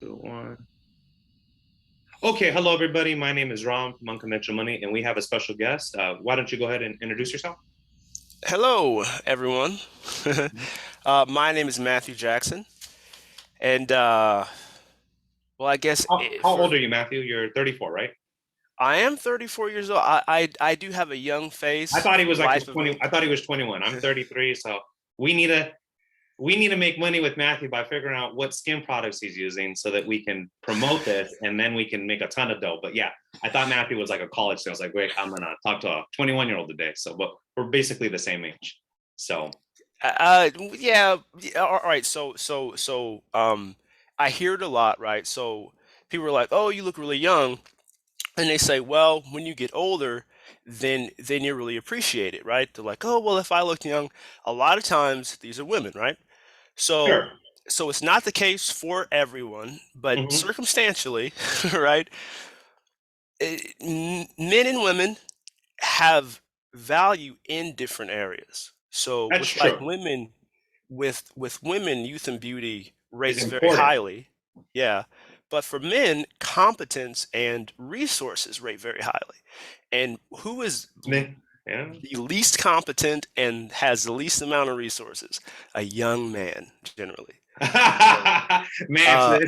Two, one. Okay, hello everybody. My name is Ram from Unconventional Money, and we have a special guest. Why don't you go ahead and introduce yourself? Hello, everyone. My name is Matthew Jackson, and well, I guess How old are you, Matthew? You're 34, right? I am 34 years old. I do have a young I face thought he for the was like life of 20. me. I thought he was 21. I'm 33, so we need to we need to make money with Matthew by figuring out what skin products he's using so that we can promote this and then we can make a ton of dough. But yeah, I thought Matthew was like a college student. I was like, wait, I'm gonna talk to a 21-year-old today. So, but we're basically the same age. So, Yeah, yeah, all right. So, I hear it a lot, right? So people are like, "Oh, you look really young," and they say, "Well, when you get older, then you really appreciate it," right? They're like, "Oh, well, if I looked young," a lot of times these are women, right? So sure. so it's not the case for everyone, but Hmm. circumstantially, right? Men and women have value in different areas. So That's with like true. women, with women, youth and beauty Is rates very important. highly. Yeah. But for men, competence and resources rate very highly. And who is Yeah. the least competent and has the least amount of resources? A young man, generally. So, Man, uh,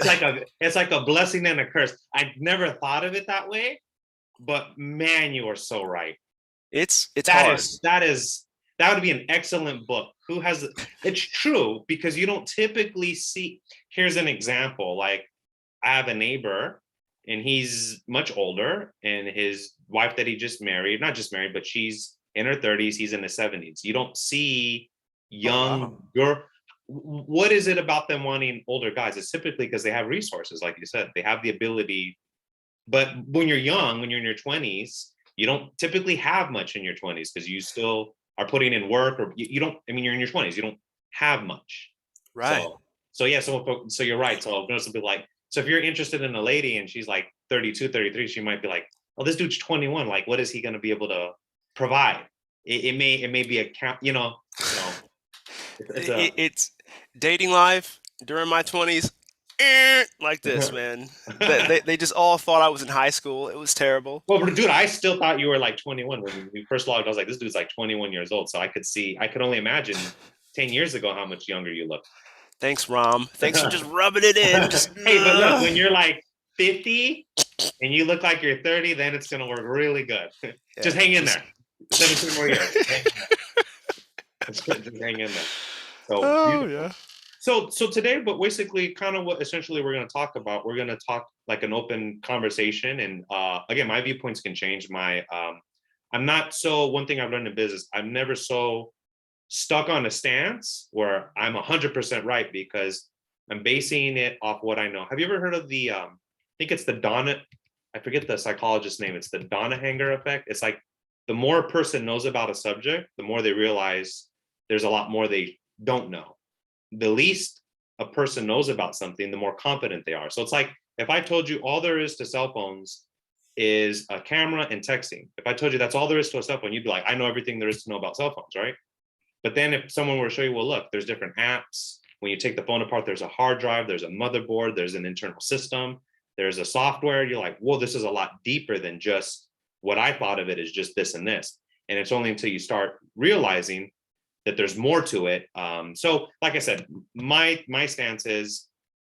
it's like a blessing and a curse. I never thought of it that way, but man, you are so right. it's That hard. is that is that would be an excellent book. Who has it's true because you don't typically see. Here's an example. Like I have a neighbor and he's much older and his wife that he just married, not just married, but she's in her 30s, he's in his 70s. You don't see Oh young wow. girl. What is it about them wanting older guys? It's typically because they have resources, like you said, they have the ability. But when you're young, when you're in your 20s, you don't typically have much in your 20s because you still are putting in work or you don't, I mean, you're in your 20s, you don't have much. Right. So yeah, so you're right. So you know, some people like, so if you're interested in a lady and she's like 32, 33, she might be like, oh, this dude's 21. Like, what is he going to be able to provide? It may be a count, so it's It's dating life during my 20s, like this, man. They just all thought I was in high school. It was terrible. well, dude, I still thought you were like 21 when we first logged. I was like, this dude's like 21 years old. So I could only imagine 10 years ago how much younger you look. Thanks, Rom. Thanks for just rubbing it in. Just Hey, but look, when you're like 50 and you look like you're 30, then it's going to work really good. Just yeah, hang in just there. 17 more years. Hang in there. Just hang in there. So oh beautiful. yeah. So today, but basically, kind of what essentially we're going to talk about. We're going to talk like an open conversation, and again, my viewpoints can change. I'm not so. One thing I've learned in business, I'm never so stuck on a stance where I'm 100% right because I'm basing it off what I know. Have you ever heard of the? I think it's the Donna. I forget the psychologist's name. It's the Donnahanger effect. It's like the more a person knows about a subject, the more they realize there's a lot more they don't know. The least a person knows about something, the more confident they are. So it's like if I told you all there is to cell phones is a camera and texting. If I told you that's all there is to a cell phone, you'd be like, I know everything there is to know about cell phones, right? But then if someone were to show you, well, look, there's different apps. When you take the phone apart, there's a hard drive, there's a motherboard, there's an internal system, there's a software. You're like, whoa, this is a lot deeper than just what I thought of it as just this and this. And it's only until you start realizing that there's more to it. So, like I said, my stance is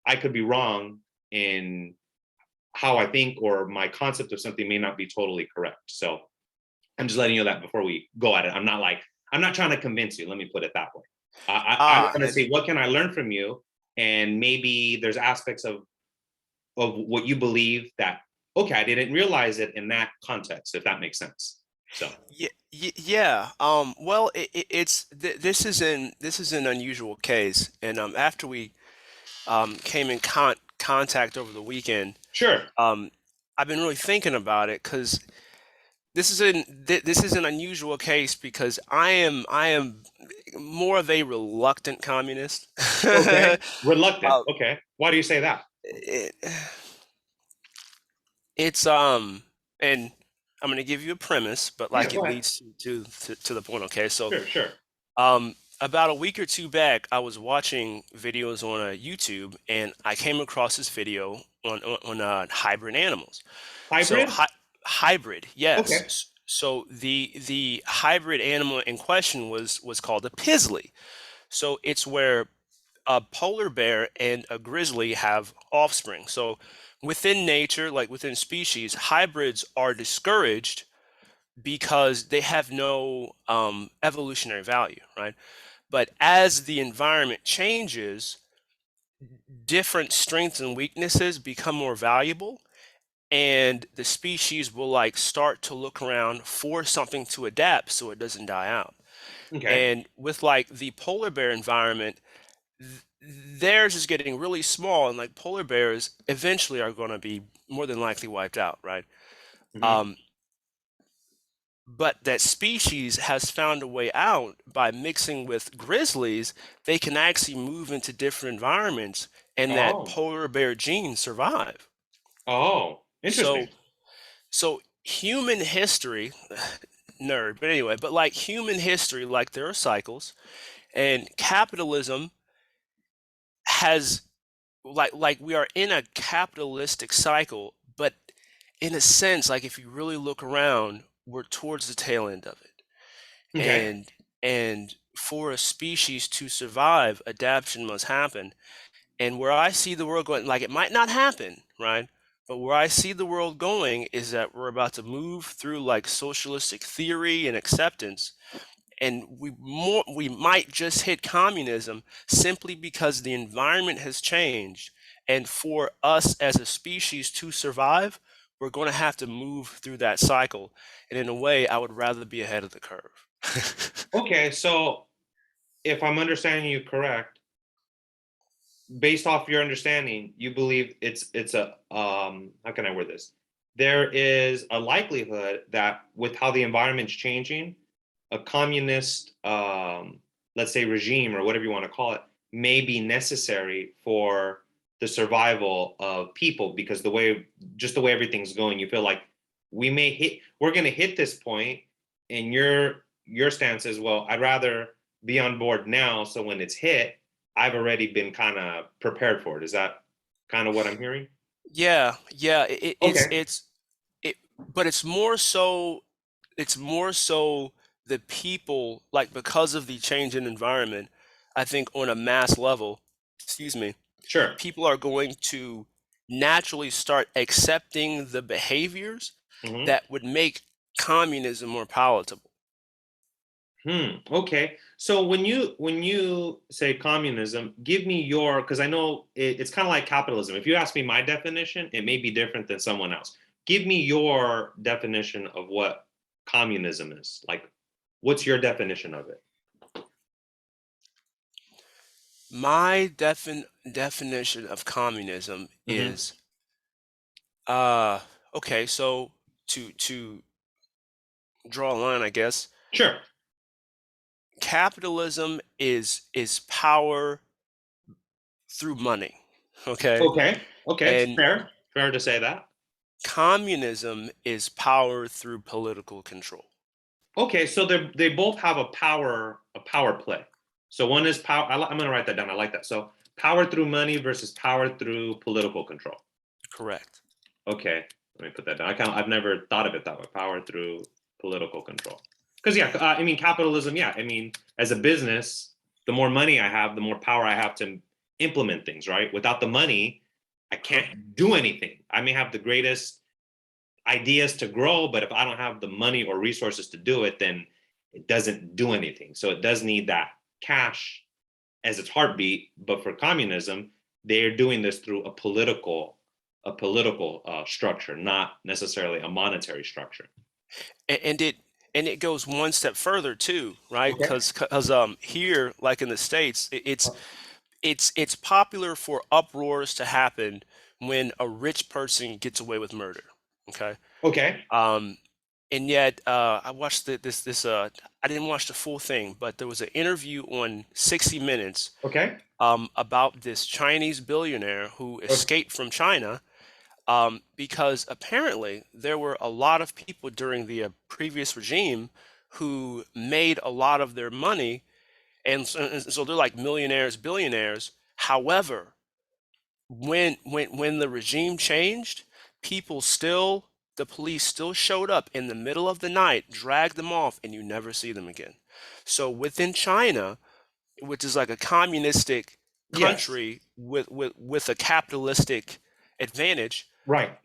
I could be wrong in how I think, or my concept of something may not be totally correct. So I'm just letting you know that before we go at it. I'm not trying to convince you. Let me put it that way. I Ah, want to and say, what can I learn from you? And maybe there's aspects of what you believe that, okay, I didn't realize it in that context, if that makes sense. So, yeah. Well, this is an unusual case, and after we came in contact over the weekend, sure. um, I've been really thinking about it because this is an unusual case because I am more of a reluctant communist. Okay. Reluctant. uh, Okay. Why do you say that? it, it's and I'm going to give you a premise, but Yeah, like it go ahead. leads to the point. Okay, so Sure, sure. um, about a week or two back, I was watching videos on YouTube, and I came across this video on hybrid animals. So Hybrid? hybrid, yes. Okay. So the hybrid animal in question was called a pisley. So it's where a polar bear and a grizzly have offspring. So within nature, like within species, hybrids are discouraged because they have no evolutionary value, right? But as the environment changes, different strengths and weaknesses become more valuable, and the species will like start to look around for something to adapt so it doesn't die out. Okay. And with like the polar bear environment, theirs is getting really small, and like polar bears eventually are going to be more than likely wiped out, right? Hmm. Um, but that species has found a way out by mixing with grizzlies. They can actually move into different environments, and that Oh. polar bear genes survive. Oh. So, Interesting. so human history, nerd, but anyway, but like human history, like there are cycles, and capitalism has like we are in a capitalistic cycle, but in a sense, like if you really look around, we're towards the tail end of it. Okay. And for a species to survive, adaptation must happen. And where I see the world going, like it might not happen, right? But where I see the world going is that we're about to move through like socialistic theory and acceptance, and we might just hit communism simply because the environment has changed, and for us as a species to survive, we're going to have to move through that cycle. And in a way, I would rather be ahead of the curve. Okay. So if I'm understanding you correct, based off your understanding, you believe it's a how can I word this? There is a likelihood that with how the environment's changing, a communist let's say regime or whatever you want to call it may be necessary for the survival of people because the way just the way everything's going, you feel like we're gonna hit this point and your stance is well, I'd rather be on board now so when it's hit I've already been kind of prepared for it. Is that kind of what I'm hearing? Yeah, yeah, it, Okay. it but it's more so the people, like because of the change in environment, I think on a mass level, excuse me, Sure. people are going to naturally start accepting the behaviors Hmm. that would make communism more palatable. Okay. So when you say communism, give me your because I know it's kind of like capitalism. If you ask me my definition, it may be different than someone else. Give me your definition of what communism is. Like, what's your definition of it? My definition of communism Hmm. is uh okay, so to draw a line, I guess, Sure. capitalism is power through money, okay? Okay. Okay. And Fair. Fair to say that. communism is power through political control. Okay, so they both have a power play. So one is power. I'm going to write that down. I like that. So power through money versus power through political control. Correct. Okay, let me put that down. I've never thought of it that way. Power through political control. Because yeah, I mean capitalism. Yeah, I mean as a business, the more money I have, the more power I have to implement things. Right. Without the money, I Huh. can't do anything. I may have the greatest ideas to grow, but if I don't have the money or resources to do it, then it doesn't do anything. So it does need that cash as its heartbeat. But for communism, they're doing this through a political structure, not necessarily a monetary structure. And it goes one step further too, right? Okay. Because here, like in the States, it's popular for uproars to happen when a rich person gets away with murder. Okay. Okay. Um, and yet, I watched this. I didn't watch the full thing, but there was an interview on 60 Minutes Okay. about this Chinese billionaire who Okay. escaped from China, because apparently there were a lot of people during the previous regime who made a lot of their money And so they're like millionaires, billionaires. However, when the regime changed, people still the police still showed up in the middle of the night, dragged them off, and you never see them again. So within China, which is like a communistic Yes. country with a capitalistic advantage, Right.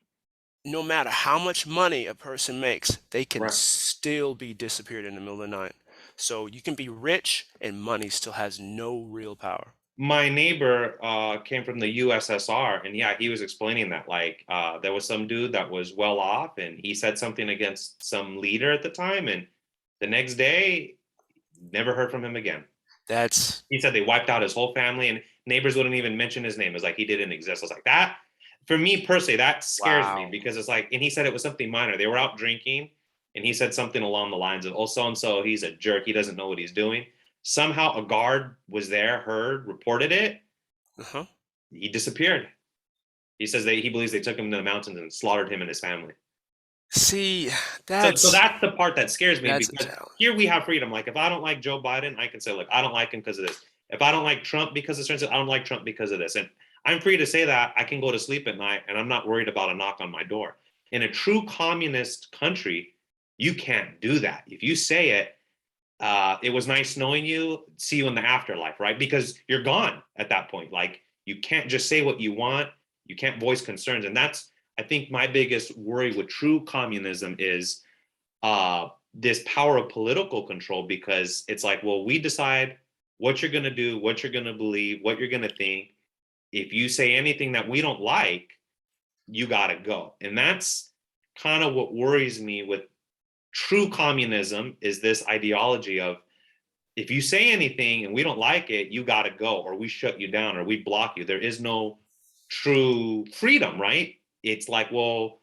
no matter how much money a person makes, they can Right. still be disappeared in the middle of the night. So you can be rich and money still has no real power. My neighbor came from the USSR, and yeah, he was explaining that like there was some dude that was well off, and he said something against some leader at the time, and the next day, never heard from him again. That's He said they wiped out his whole family, and neighbors wouldn't even mention his name. It was like he didn't exist. I was like, that for me personally, that scares me wow. because it's like, and he said it was something minor. They were out drinking, and he said something along the lines of, "Oh, so and so, he's a jerk. He doesn't know what he's doing." Somehow, a guard was there, heard, reported it. Uh-huh. He disappeared. He says he believes they took him to the mountains and slaughtered him and his family. See, So that's that's the part that scares me that's a because challenge. here we have freedom. Like if I don't like Joe Biden, I can say, look, I don't like him because of this. If I don't like Trump because of certain, I don't like Trump because of this. And I'm free to say that. I can go to sleep at night and I'm not worried about a knock on my door. In a true communist country, you can't do that. If you say it, it was nice knowing you. See you in the afterlife, right? Because you're gone at that point. Like you can't just say what you want. You can't voice concerns, and that's I think my biggest worry with true communism is this power of political control because it's like, well, we decide what you're going to do, what you're going to believe, what you're going to think. If you say anything that we don't like, you got to go. And that's kind of what worries me with true communism is this ideology of if you say anything and we don't like it, you got to go, or we shut you down, or we block you. There is no true freedom, right? It's like, well,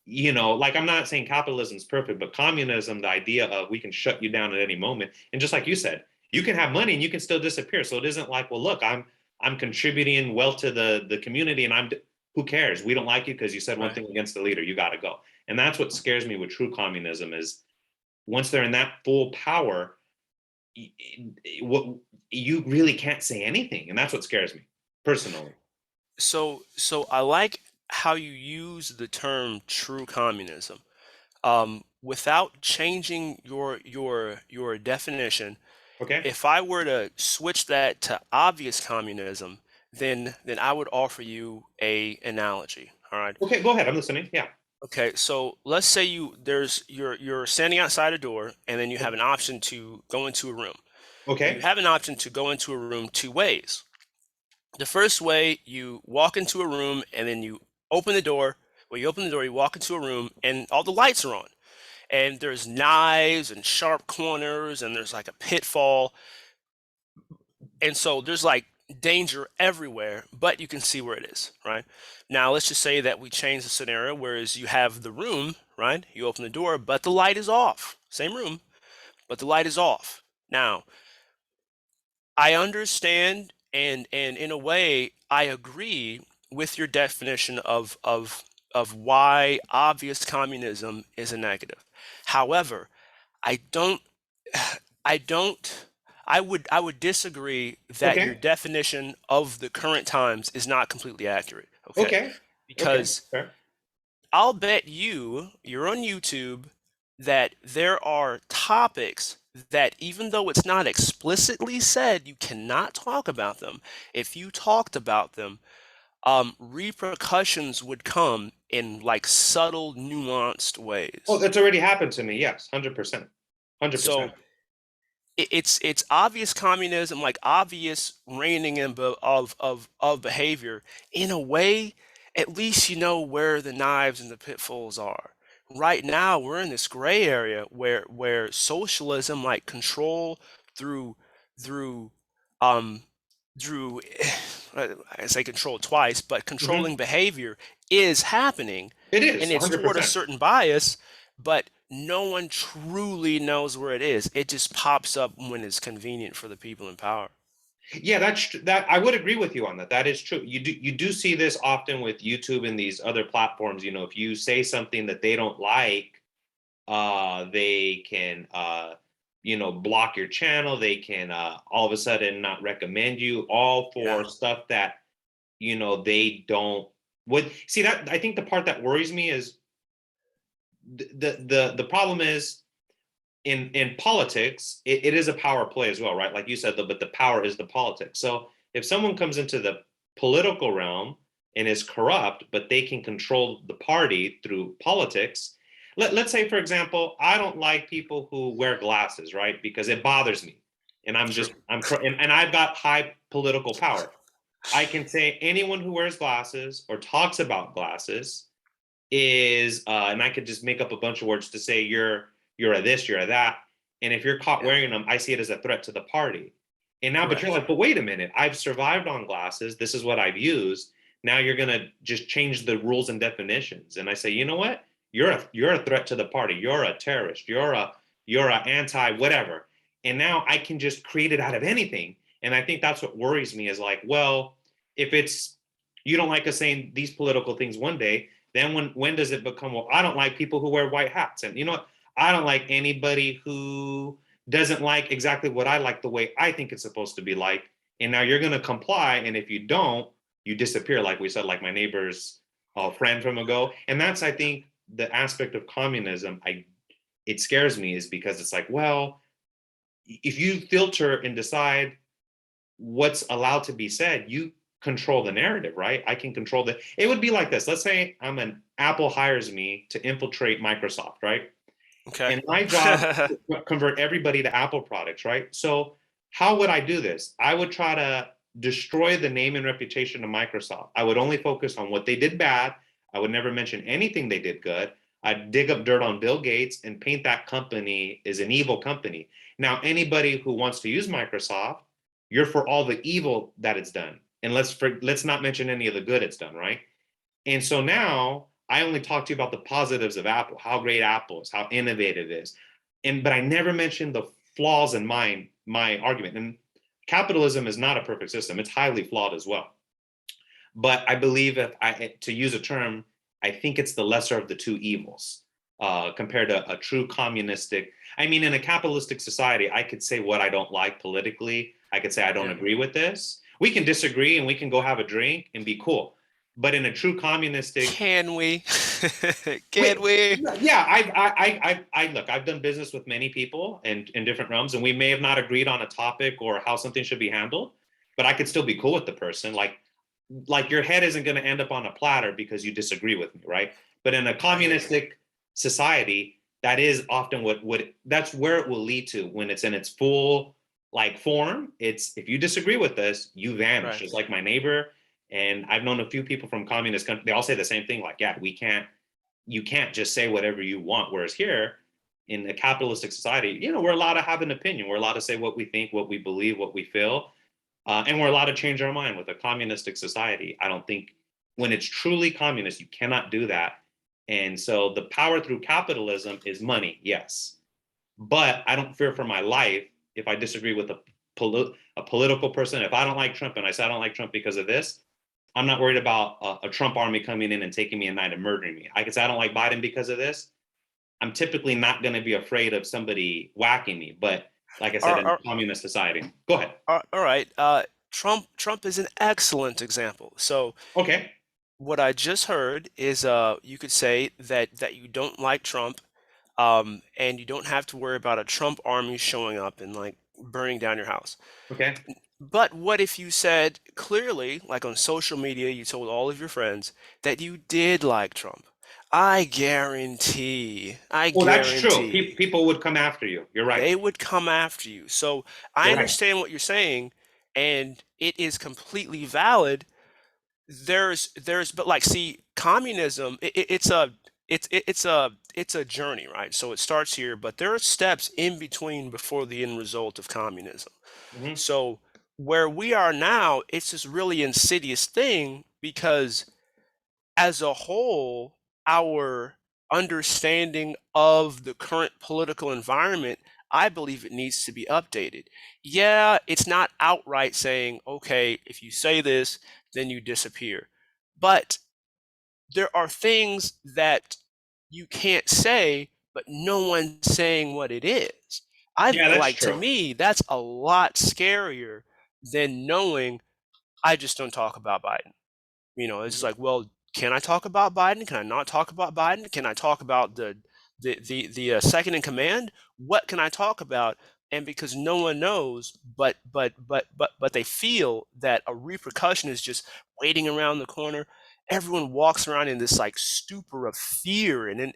like I'm not saying capitalism is perfect, but communism, the idea of we can shut you down at any moment, and just like you said, you can have money and you can still disappear. So it isn't like, well, look, I'm contributing well to the community, and who cares? We don't like you because you said one Right. thing against the leader. You got to go, and that's what scares me with true communism is once they're in that full power, what you really can't say anything, and that's what scares me personally. So I like how you use the term true communism. Without changing your definition, Okay. if I were to switch that to obvious communism, then I would offer you a analogy. All right. Okay. Go ahead. I'm listening. Yeah. Okay, so let's say you're standing outside a door and then you have an option to go into a room. Now you Okay. have an option to go into a room two ways. The first way, you walk into a room and then you open the door. Well, you open the door, you walk into a room and all the lights are on. And there's knives and sharp corners and there's like a pitfall. And so there's like danger everywhere, but you can see where it is, right? Now, let's just say that we change the scenario, whereas you have the room, right? You open the door, but the light is off. Same room, but the light is off. Now, I understand and in a way I agree with your definition of why obvious communism is a negative. However, I don't I don't I would disagree that your Okay. definition of the current times is not completely accurate, okay? Okay. Okay. Because Fair. I'll bet you're on YouTube, that there are topics that even though it's not explicitly said you cannot talk about them, if you talked about them, repercussions would come in like subtle, nuanced Oh, ways. that's already happened to me. Yes. 100%. So 100%. it's obvious communism, like obvious reining in of behavior. In a way, at least you know where the knives and the pitfalls are. Right now, we're in this gray area where socialism, like control through through um through I say control twice, but Hmm. controlling behavior is happening, It and is it's toward a 100%. certain bias, but no one truly knows where it is. It just pops up when it's convenient for the people in power. Yeah, that I would agree with you on that. That is true. You do see this often with YouTube and these other platforms. If you say something that they don't like, they can block your channel. They can all of a sudden not recommend you, all Yeah. for stuff that they don't would see. That I think the part that worries me is the problem is in politics, it is a power play as well, right? Like you said, but the power is the politics. So if someone comes into the political realm and is corrupt, but they can control the party through politics. Let's say, for example, I don't like people who wear glasses, right? Because it bothers me. And Sure. and I've got high political power. I can say anyone who wears glasses or talks about glasses and I could just make up a bunch of words to say you're a this, you're a that. And if you're caught Yeah. wearing them, I see it as a threat to the party. And now, but you're Correct. like, but wait a minute, I've survived on glasses. This is what I've used. Now you're gonna just change the rules and definitions. And I say, you know what? You're a threat to the party. You're a terrorist. You're a anti whatever. And now I can just create it out of anything. And I think that's what worries me is like, well, if it's you don't like us saying these political things one day, then when does it become, well, I don't like people who wear white hats. And you know what? I don't like anybody who doesn't like exactly what I like the way I think it's supposed to be like. And now you're going to comply. And if you don't, you disappear, like we said, like my neighbor's friend from ago. And that's, I think, the aspect of communism. It scares me is because it's like, well, if you filter and decide what's allowed to be said, you control the narrative, right? I can control it would be like this. Let's say Apple hires me to infiltrate Microsoft, right? Okay. And my job is to convert everybody to Apple products, right? So how would I do this? I would try to destroy the name and reputation of Microsoft. I would only focus on what they did bad. I would never mention anything they did good. I'd dig up dirt on Bill Gates and paint that company as an evil company. Now, anybody who wants to use Microsoft, you're for all the evil that it's done. And let's not mention any of the good it's done, right? And so now I only talk to you about the positives of Apple, how great Apple is, how innovative it is. But I never mentioned the flaws in my argument. And capitalism is not a perfect system. It's highly flawed as well. But I believe if I to use a term, I think it's the lesser of the two evils compared to a true communistic. I mean, in a capitalistic society, I could say what I don't like politically. I could say I don't Yeah. agree with this. We can disagree and we can go have a drink and be cool. But in a true communistic, Can we? wait, Can we? yeah, I look. I've done business with many people in different realms, and we may have not agreed on a topic or how something should be handled, but I could still be cool with the person. Like your head isn't going to end up on a platter because you disagree with me, right? But in a I hear you. communistic society, that is often what that's where it will lead to when it's in its full like form. It's if you disagree with this, you vanish. Right. Just like my neighbor, and I've known a few people from communist countries. They all say the same thing. Like, yeah, you can't just say whatever you want. Whereas here, in a capitalistic society, we're allowed to have an opinion. We're allowed to say what we think, what we believe, what we feel, and we're allowed to change our mind. With a communistic society, I don't think when it's truly communist, you cannot do that. And so the power through capitalism is money, yes. But I don't fear for my life if I disagree with a political person. If I don't like Trump and I say I don't like Trump because of this, I'm not worried about a Trump army coming in and taking me at night and murdering me. I can say I don't like Biden because of this. I'm typically not going to be afraid of somebody whacking me. But like I said, Are, in are, a communist society, go ahead. all right. Trump is an excellent example. So Okay. what I just heard is you could say that you don't like Trump, and you don't have to worry about a Trump army showing up and like burning down your house. Okay. But what if you said clearly, like on social media, you told all of your friends that you did like Trump? I Well, that's true. guarantee People would come after you. You're right. they would come after you. So I You're right. understand what you're saying, and it is completely valid. But like, see, communism, it's a journey, right? So it starts here, but there are steps in between before the end result of communism. Mm-hmm. So where we are now, it's this really insidious thing because as a whole, our understanding of the current political environment, I believe it needs to be updated. Yeah, it's not outright saying, okay, if you say this, then you disappear. But there are things that you can't say, but no one's saying what it is. Yeah, that's like, to true. me, that's a lot scarier than knowing I just don't talk about Biden. It's just Mhm. like, well, can I talk about Biden? Can I not talk about Biden? Can I talk about the second in command? What can I talk about? And because no one knows, but they feel that a repercussion is just waiting around the corner. Everyone walks around in this like stupor of fear and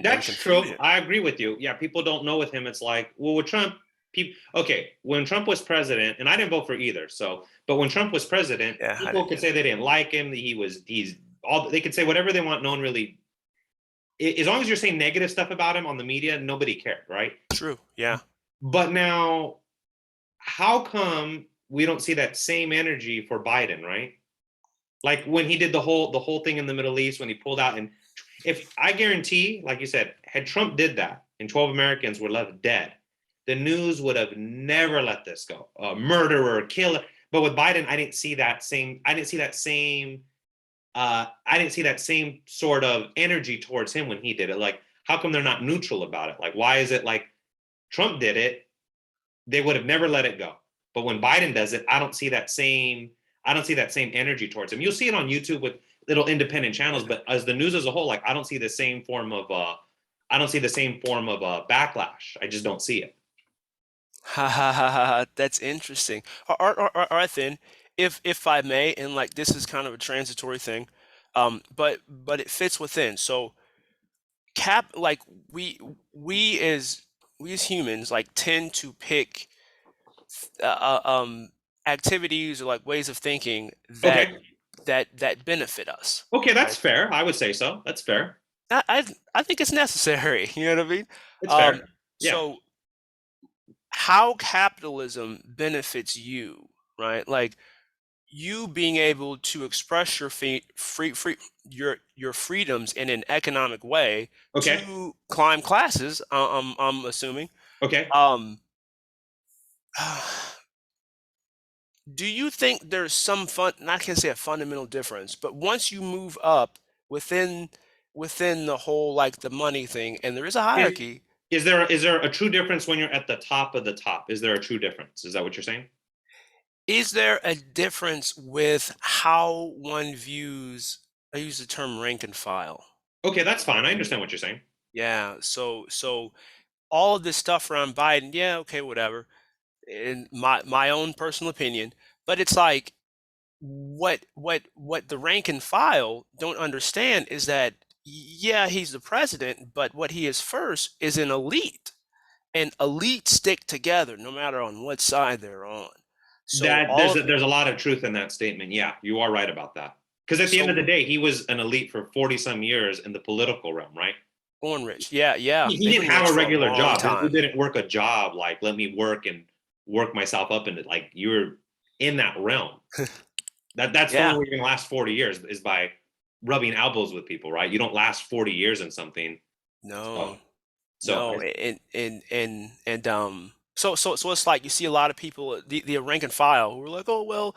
That's true. confusion. I agree with you. Yeah, people don't know with him. It's like, well, with Trump, people, okay, when Trump was president, and I didn't vote for either. So, but when Trump was president, Yeah, I people didn't could either. say they didn't like him. That he's all, they could say whatever they want. No one really, as long as you're saying negative stuff about him on the media, nobody cared, right? True. Yeah. But now, how come we don't see that same energy for Biden, right? Like when he did the whole thing in the Middle East, when he pulled out, and if I guarantee, like you said, had Trump did that and 12 Americans were left dead, the news would have never let this go. Murderer, killer. But with Biden, I didn't see that same. I didn't see that same. I didn't see that same sort of energy towards him when he did it. Like, how come they're not neutral about it? Like, why is it like Trump did it? They would have never let it go. But when Biden does it, I don't see that same. I don't see that same energy towards him. You'll see it on YouTube with little independent channels, Yeah. but as the news as a whole, like I don't see the same form of I don't see the same form of backlash. I just don't see it. Ha ha ha ha. Ha. That's interesting. All right then, if I may, and like this is kind of a transitory thing, but it fits within. So cap like we we as we as humans like tend to pick activities or like ways of thinking that Okay. that benefit us, Okay, that's right? fair. I would say so. That's fair. I think it's necessary. You know what I mean? It's Um, fair. Yeah. so how capitalism benefits you, right? Like you being able to express your your freedoms in an economic way Okay. to climb classes. I'm assuming. Okay. Um, do you think there's some fun? Not can say a fundamental difference, but once you move up within within the whole like the money thing, and there is a Is, hierarchy. is there a true difference when you're at the top of the top? Is there a true difference? Is that what you're saying? Is there a difference with how one views? I use the term rank and file. Okay, that's fine. I understand what you're saying. Yeah. So all of this stuff around Biden, yeah, okay, whatever. In my own personal opinion, but it's like what the rank and file don't understand is that yeah, he's the president, but what he is first is an elite, and elites stick together no matter on what side they're on. So That all of there's a lot of truth in that statement. Yeah, you are right about that. Because at the end so of the day, he was an elite for 40 some years in the political realm, right? born rich, yeah, yeah, He they've didn't been have rich a for a regular long job. This dude time. didn't work a job like let me work and work myself up into like you're in that realm. That's the only Yeah. way you're gonna last 40 years is by rubbing elbows with people, right? You don't last 40 years in something. No. So so No, so it's like you see a lot of people, the rank and file, who are like, oh well,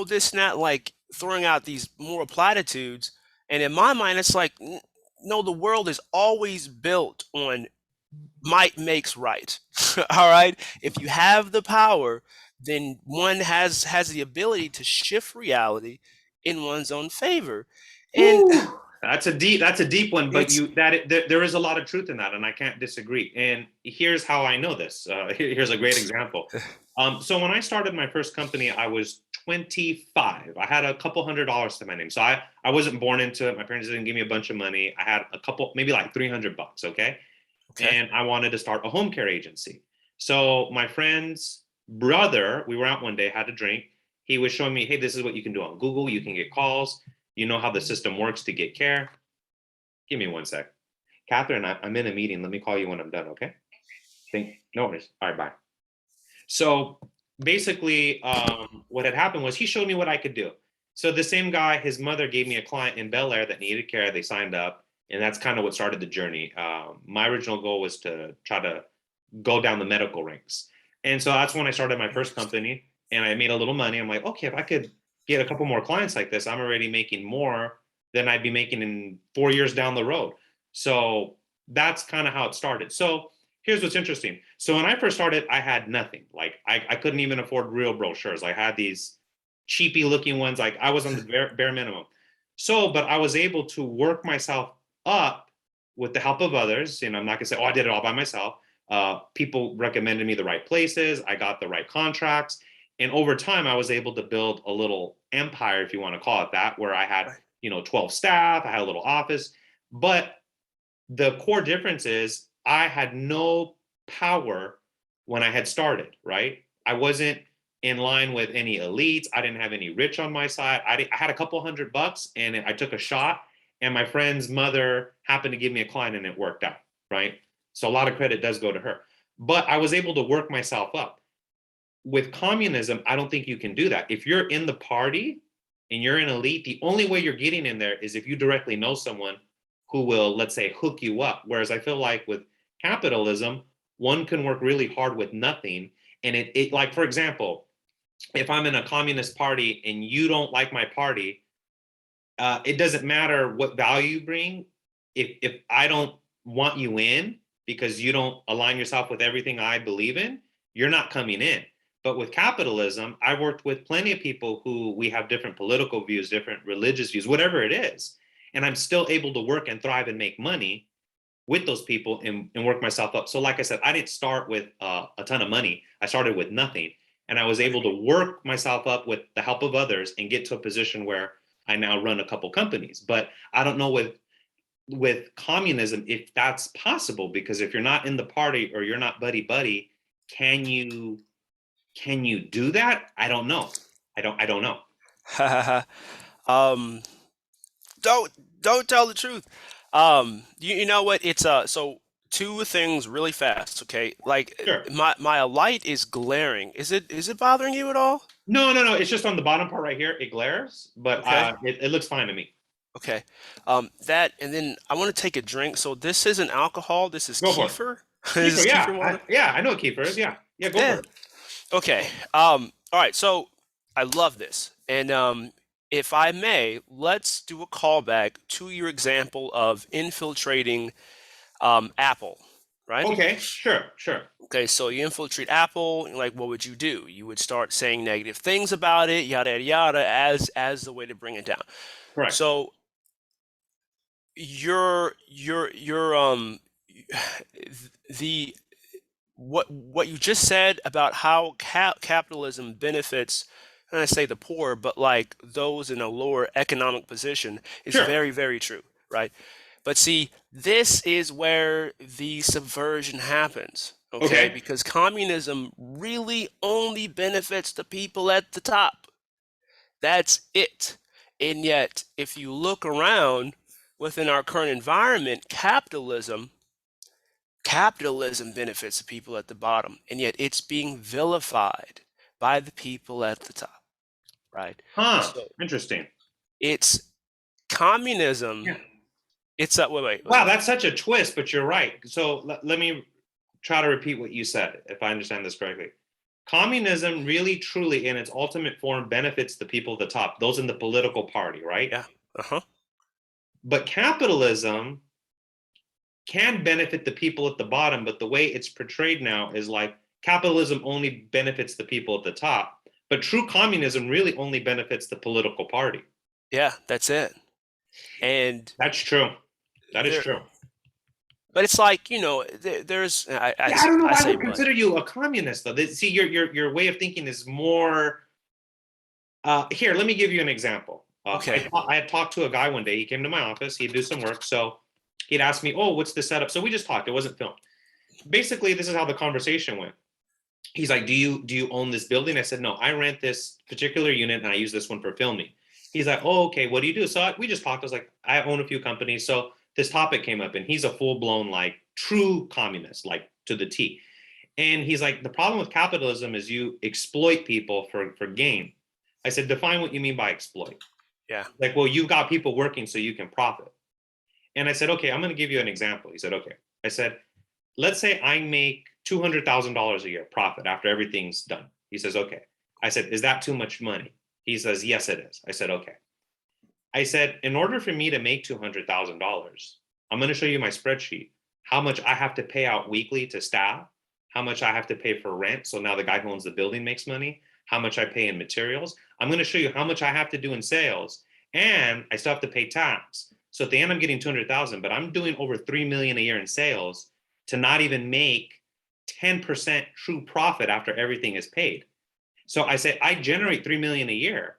this and that, like throwing out these moral platitudes, and in my mind, it's like, no, the world is always built on might makes right. All right, if you have the power, then one has the ability to shift reality in one's own favor, and whew, that's a deep one, but it's you there is a lot of truth in that, and I can't disagree. And here's how I know this. Here's a great example. So when I started my first company, I was 25. I had a couple $100s to my name. So I wasn't born into it. My parents didn't give me a bunch of money. I had a couple, maybe like $300. Okay, okay. and I wanted to start a home care agency. So my friend's brother, we were out one day, had a drink. He was showing me, hey, this is what you can do on Google. You can get calls. You know how the system works to get care. Give me one sec. Catherine, I'm in a meeting. Let me call you when I'm done, okay? No worries. All right, bye. So basically, what had happened was he showed me what I could do. So the same guy, his mother gave me a client in Bel Air that needed care. They signed up, and that's kind of what started the journey. My original goal was to try to go down the medical ranks, and so that's when I started my first Interesting. company, and I made a little money. I'm like, okay, if I could get a couple more clients like this, I'm already making more than I'd be making in 4 years down the road. So that's kind of how it started. So here's what's interesting. So when I first started, I had nothing. Like I couldn't even afford real brochures. I had these cheapy looking ones. Like I was on the bare minimum. So, but I was able to work myself up with the help of others. And I'm not gonna say, oh, I did it all by myself. People recommended me the right places. I got the right contracts. And over time, I was able to build a little empire, if you want to call it that, where I had, Right. 12 staff, I had a little office. But the core difference is I had no power when I had started, right? I wasn't in line with any elites. I didn't have any rich on my side. I had a couple $100 and I took a shot, and my friend's mother happened to give me a client and it worked out, right? So a lot of credit does go to her. But I was able to work myself up. With communism, I don't think you can do that. If you're in the party and you're an elite, the only way you're getting in there is if you directly know someone who will, let's say, hook you up. Whereas I feel like with capitalism, one can work really hard with nothing. And it like, for example, if I'm in a communist party and you don't like my party, it doesn't matter what value you bring. If I don't want you in because you don't align yourself with everything I believe in, you're not coming in. But with capitalism, I worked with plenty of people who we have different political views, different religious views, whatever it is. And I'm still able to work and thrive and make money with those people and work myself up. So, like I said, I didn't start with a ton of money. I started with nothing. And I was able to work myself up with the help of others and get to a position where I now run a couple companies. But I don't know with communism if that's possible, because if you're not in the party or you're not buddy buddy, can you do that? I don't know. I don't know. um, don't don't tell the truth. You know what? It's so two things really fast. Okay, like Sure. my light is glaring. Is it bothering you at all? No, no, no. It's just on the bottom part right here. It glares, but Okay. it looks fine to me. Okay. That and then I want to take a drink. So this isn't alcohol. This is Go for it. kefir. This Kefir, is yeah, kefir water. I know what kefir is. Yeah, yeah. Go for Yeah. it. Okay. All right. So I love this, and if I may, let's do a callback to your example of infiltrating Apple, right? Okay, sure, sure. Okay, so you infiltrate Apple, like what would you do? You would start saying negative things about it, yada yada yada, as the way to bring it down. Correct. So your the what you just said about how capitalism benefits, and I say the poor, but like those in a lower economic position is Sure. very, very true, right? But see, this is where the subversion happens, okay? Okay. Because communism really only benefits the people at the top. That's it. And yet, if you look around within our current environment, capitalism benefits the people at the bottom, and yet it's being vilified by the people at the top, right? Huh. So Interesting. it's communism. Yeah. It's that. Wow, that's such a twist, but you're right. So let me try to repeat what you said, if I understand this correctly. Communism really, truly, in its ultimate form, benefits the people at the top, those in the political party, right? Yeah. Uh-huh. But capitalism can benefit the people at the bottom, but the way it's portrayed now is like capitalism only benefits the people at the top, but true communism really only benefits the political party. Yeah, that's it. And That's true. That is there, true. but it's like, there's Yeah, I don't know I why I say would but. consider you a communist though. See, your way of thinking is more. Here, let me give you an example. Okay. I had talked to a guy one day. He came to my office. He'd do some work, so he'd ask me, "Oh, what's the setup?" So we just talked. It wasn't filmed. Basically, this is how the conversation went. He's like, "Do you own this building?" I said, "No, I rent this particular unit and I use this one for filming." He's like, "Oh, okay. What do you do?" So we just talked. I was like, "I own a few companies." So this topic came up, and he's a full blown like true communist, like to the T. And he's like, "The problem with capitalism is you exploit people for gain." I said, "Define what you mean by exploit." Yeah. Like, well, you've got people working so you can profit. And I said, "Okay, I'm going to give you an example." He said, "Okay." I said, "Let's say I make $200,000 a year profit after everything's done." He says, "Okay." I said, "Is that too much money?" He says, "Yes, it is." I said, "Okay." I said, "In order for me to make $200,000, I'm going to show you my spreadsheet. how much I have to pay out weekly to staff, how much I have to pay for rent. So now the guy who owns the building makes money, how much I pay in materials. I'm going to show you how much I have to do in sales, and I still have to pay tax. So at the end, I'm getting 200,000, but I'm doing over 3 million a year in sales to not even make 10% true profit after everything is paid. So I say I generate 3 million a year,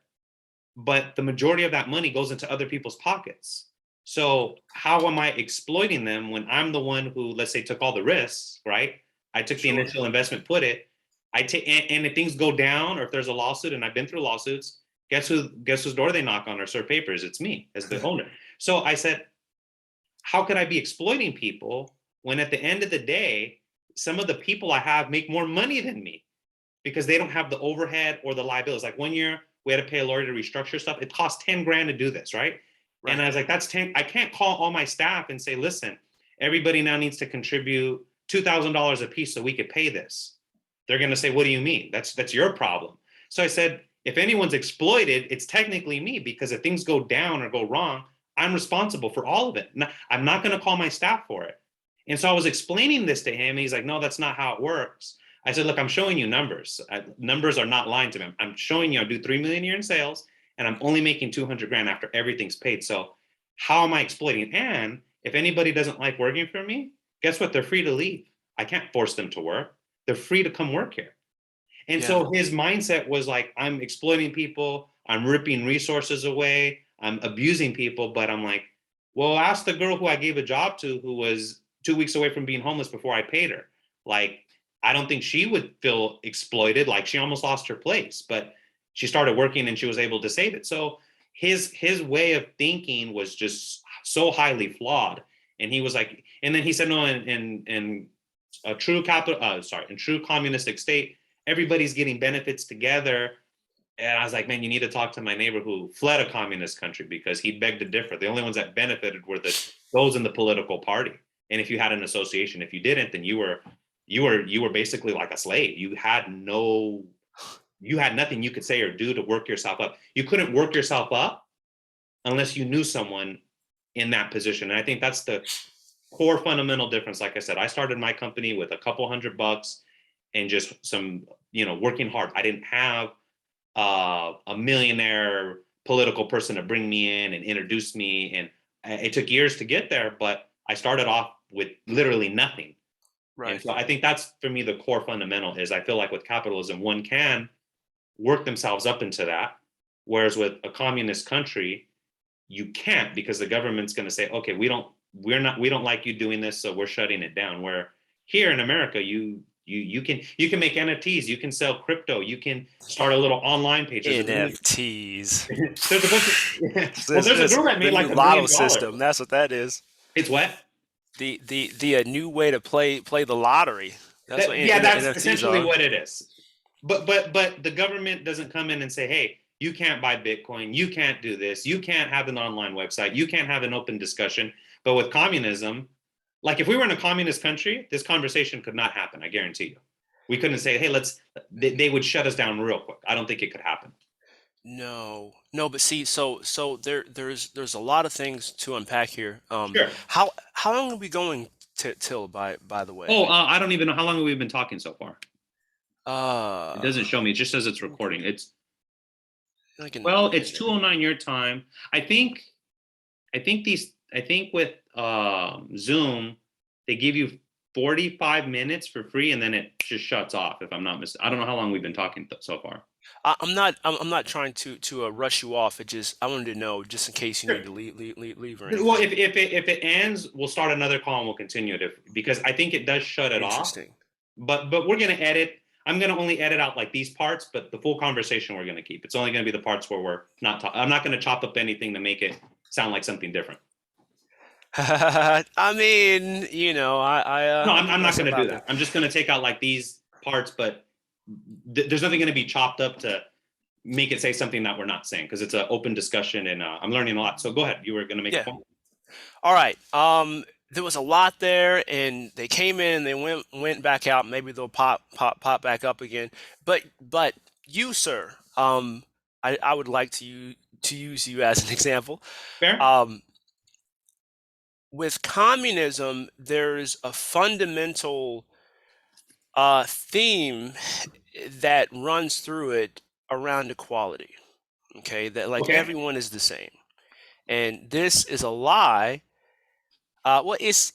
but the majority of that money goes into other people's pockets. So how am I exploiting them when I'm the one who, let's say, took all the risks, right? I took the Sure. initial investment, put it. I take, and if things go down, or if there's a lawsuit, and I've been through lawsuits, guess whose door they knock on or serve papers? It's me as the owner. So I said, how could I be exploiting people when at the end of the day, some of the people I have make more money than me because they don't have the overhead or the liabilities. Like 1 year, we had to pay a lawyer to restructure stuff. It cost 10 grand to do this, right? And Right. I was like, that's 10. I can't call all my staff and say, listen, everybody now needs to contribute $2,000 a piece so we could pay this. They're going to say, what do you mean? That's your problem. So I said, if anyone's exploited, it's technically me, because if things go down or go wrong, I'm responsible for all of it. I'm not going to call my staff for it. And so I was explaining this to him. And he's like, no, that's not how it works. I said, look, I'm showing you numbers. Numbers are not lying to me. I'm showing you I do 3 million a year in sales, and I'm only making 200 grand after everything's paid. So how am I exploiting? And if anybody doesn't like working for me, guess what? They're free to leave. I can't force them to work. They're free to come work here. And Yeah. so his mindset was like, I'm exploiting people, I'm ripping resources away, I'm abusing people. But I'm like, well, ask the girl who I gave a job to who was 2 weeks away from being homeless before I paid her. Like, I don't think she would feel exploited. Like, she almost lost her place, but she started working and she was able to save it. So his way of thinking was just so highly flawed. And he was like, and then he said, no, in a true in true communistic state, everybody's getting benefits together. And I was like, man, you need to talk to my neighbor who fled a communist country, because he begged to differ. The only ones that benefited were those in the political party. And if you had an association, if you didn't, then you were basically like a slave. You had nothing you could say or do to work yourself up. You couldn't work yourself up unless you knew someone in that position. And I think that's the core fundamental difference. Like I said, I started my company with a couple $100 and just some, working hard. I didn't have a millionaire political person to bring me in and introduce me. And it took years to get there, but I started off with literally nothing. And Right. so I think that's, for me, the core fundamental is I feel like with capitalism, one can work themselves up into that. Whereas with a communist country, you can't, because the government's going to say, okay, we don't like you doing this, so we're shutting it down. Where here in America, you can make NFTs, you can sell crypto, you can start a little online page. NFTs. There's a bunch of well, there's a This girl that the made new like $1 lotto million. system. That's what that is. It's what? The new way to play the lottery. That's what Yeah, that's NFTs essentially are. what it is. But the government doesn't come in and say, hey, you can't buy Bitcoin, you can't do this, you can't have an online website, you can't have an open discussion. But with communism, like if we were in a communist country, this conversation could not happen. I guarantee you. We couldn't say, hey, they would shut us down real quick. I don't think it could happen. No, no, but see, so there's a lot of things to unpack here. Sure. How long are we going to till by the way? Oh, I don't even know how long have we been talking so far. It Uh, doesn't show me. It just says it's recording. like in a Well, it's minute. 2:09 your time. I think I think with Zoom, they give you 45 minutes for free, and then it just shuts off, if I'm not mistaken. I don't know how long we've been talking so far. I'm not trying to rush you off. It just I wanted to know just in case you Sure. need to leave or Well, anything. if it ends, we'll start another call and we'll continue it, because I think it does shut it off. Interesting. But we're gonna edit. I'm gonna only edit out like these parts, but the full conversation we're gonna keep. It's only gonna be the parts where we're not. I'm not gonna chop up anything to make it sound like something different. I mean, No, I I'm put not myself gonna do out there. that. I'm just gonna take out like these parts, but there's nothing gonna be chopped up to make it say something that we're not saying, because it's an open discussion, and I'm learning a lot. So go ahead. You were gonna make a Yeah. point. All right. There was a lot there, and they came in, they went back out. Maybe they'll pop back up again. But you, sir, I would like to use you as an example. Fair. Um, with communism, there's a fundamental theme that runs through it around equality. Okay, that like Okay. everyone is the same, and this is a lie. Well, it's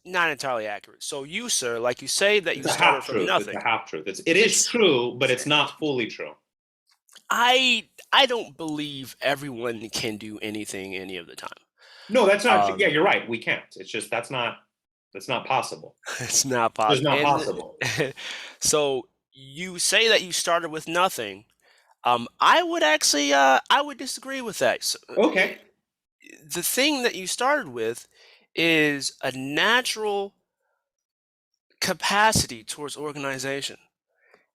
not entirely accurate. So you, sir, like you say that you It's a started half from truth. It's a nothing. half truth. It is It's true, but it's not fully true. I don't believe everyone can do anything any of the time. No, that's not true. Yeah, Um, you're right. We can't. It's just that's not possible. it's not It's just possible. not And possible. so you say that you started with nothing. I would actually, I would disagree with that. So, Okay. the thing that you started with is a natural capacity towards organization.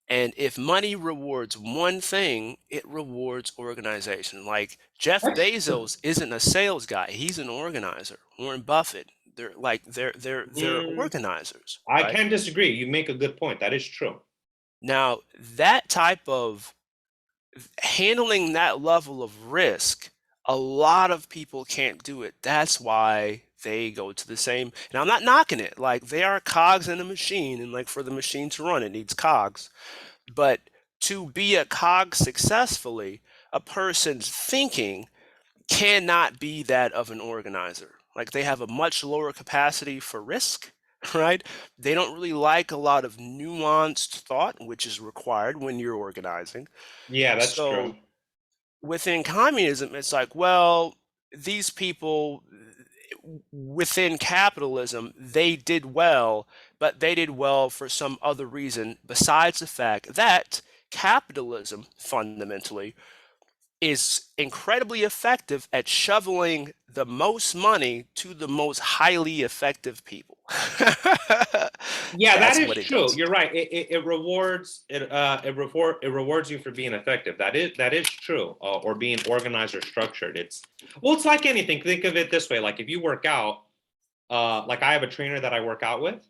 And if money rewards one thing, it rewards organization. Like Jeff That's true. Bezos isn't a sales guy; he's an organizer. Warren Buffett, they're Mm, organizers, I right? can't disagree. You make a good point. That is true. Now that type of handling that level of risk, a lot of people can't do it. That's why they go to the same. And I'm not knocking it. Like they are cogs in a machine, and like for the machine to run, it needs cogs. But to be a cog successfully, a person's thinking cannot be that of an organizer. Like they have a much lower capacity for risk, right? They don't really like a lot of nuanced thought, which is required when you're organizing. Yeah, that's true. So within communism, it's like, well, these people within capitalism, they did well, but they did well for some other reason besides the fact that capitalism fundamentally is incredibly effective at shoveling the most money to the most highly effective people. Yeah, that That's is what it true. does. You're right. It rewards it rewards you for being effective. That is true. Or being organized or structured. It's like anything. Think of it this way. Like if you work out, like I have a trainer that I work out with,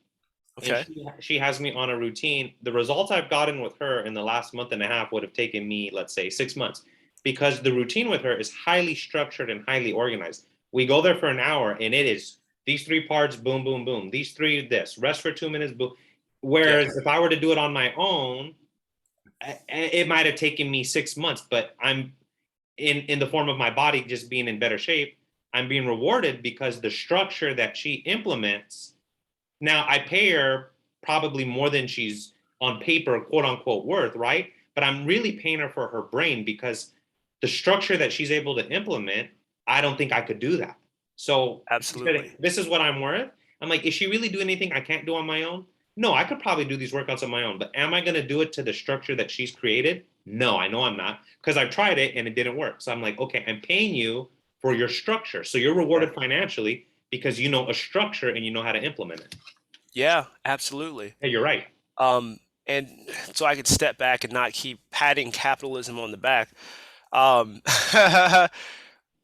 and Okay. she has me on a routine. The results I've gotten with her in the last month and a half would have taken me, let's say, 6 months, because the routine with her is highly structured and highly organized. We go there for an hour, and it is these three parts, boom, boom, boom. These three, this rest for 2 minutes, boom. Yeah. Whereas if I were to do it on my own, it might have taken me 6 months, but I'm in the form of my body just being in better shape. I'm being rewarded because the structure that she implements. Now I pay her probably more than she's on paper, quote unquote, worth, right? But I'm really paying her for her brain because the structure that she's able to implement, I don't think I could do that. So she said, Absolutely. "This is what I'm worth." I'm like, "Is she really doing anything I can't do on my own?" No, I could probably do these workouts on my own, but am I going to do it to the structure that she's created? No, I know I'm not, because I've tried it and it didn't work. So I'm like, okay, I'm paying you for your structure. So you're Yeah. rewarded financially because you know a structure and you know how to implement it. Yeah, absolutely. Hey, you're right. Um, and so I could step back and not keep patting capitalism on the back. Um,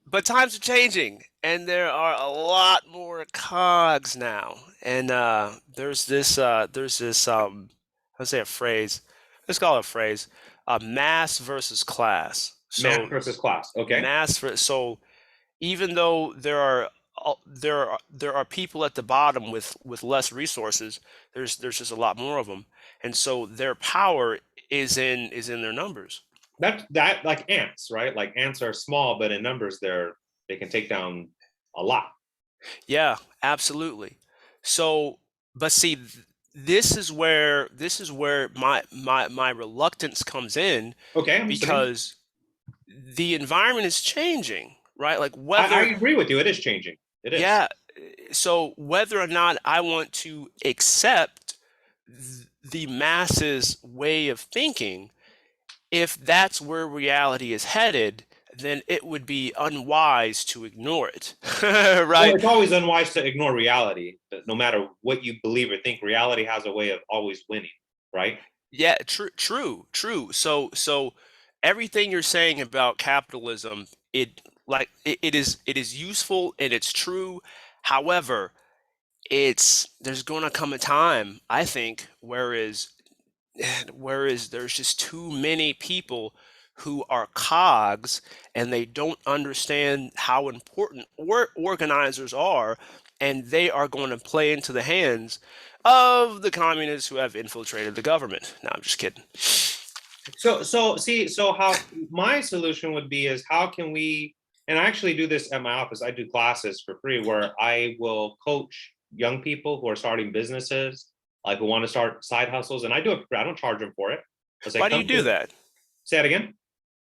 but times are changing, and there are a lot more cogs now. And let's say a phrase. Let's call it a phrase. Mass versus class. Math So versus class. Okay. so even though there are people at the bottom with less resources, there's just a lot more of them, and so their power is in their numbers. That like ants, right? Like ants are small, but in numbers they can take down a lot. Yeah, absolutely. So, but see, this is where my reluctance comes in, Okay, I'm listening. because the environment is changing, right? Like I whether, agree with you. It is changing. It is. yeah, so whether or not I want to accept the masses' way of thinking, if that's where reality is headed, then it would be unwise to ignore it, Well, right? it's always unwise to ignore reality. No matter what you believe or think, reality has a way of always winning, right? Yeah, true. So everything you're saying about capitalism, it is useful and it's true. However, there's going to come a time, I think, whereas there's just too many people who are cogs and they don't understand how important organizers are, and they are going to play into the hands of the communists who have infiltrated the government. No, I'm just kidding. So how my solution would be is how can we, and I actually do this at my office. I do classes for free where I will coach young people who are starting businesses, like who want to start side hustles, and I do it. I don't charge them for it. I say, Why do you come do to, that? say it again.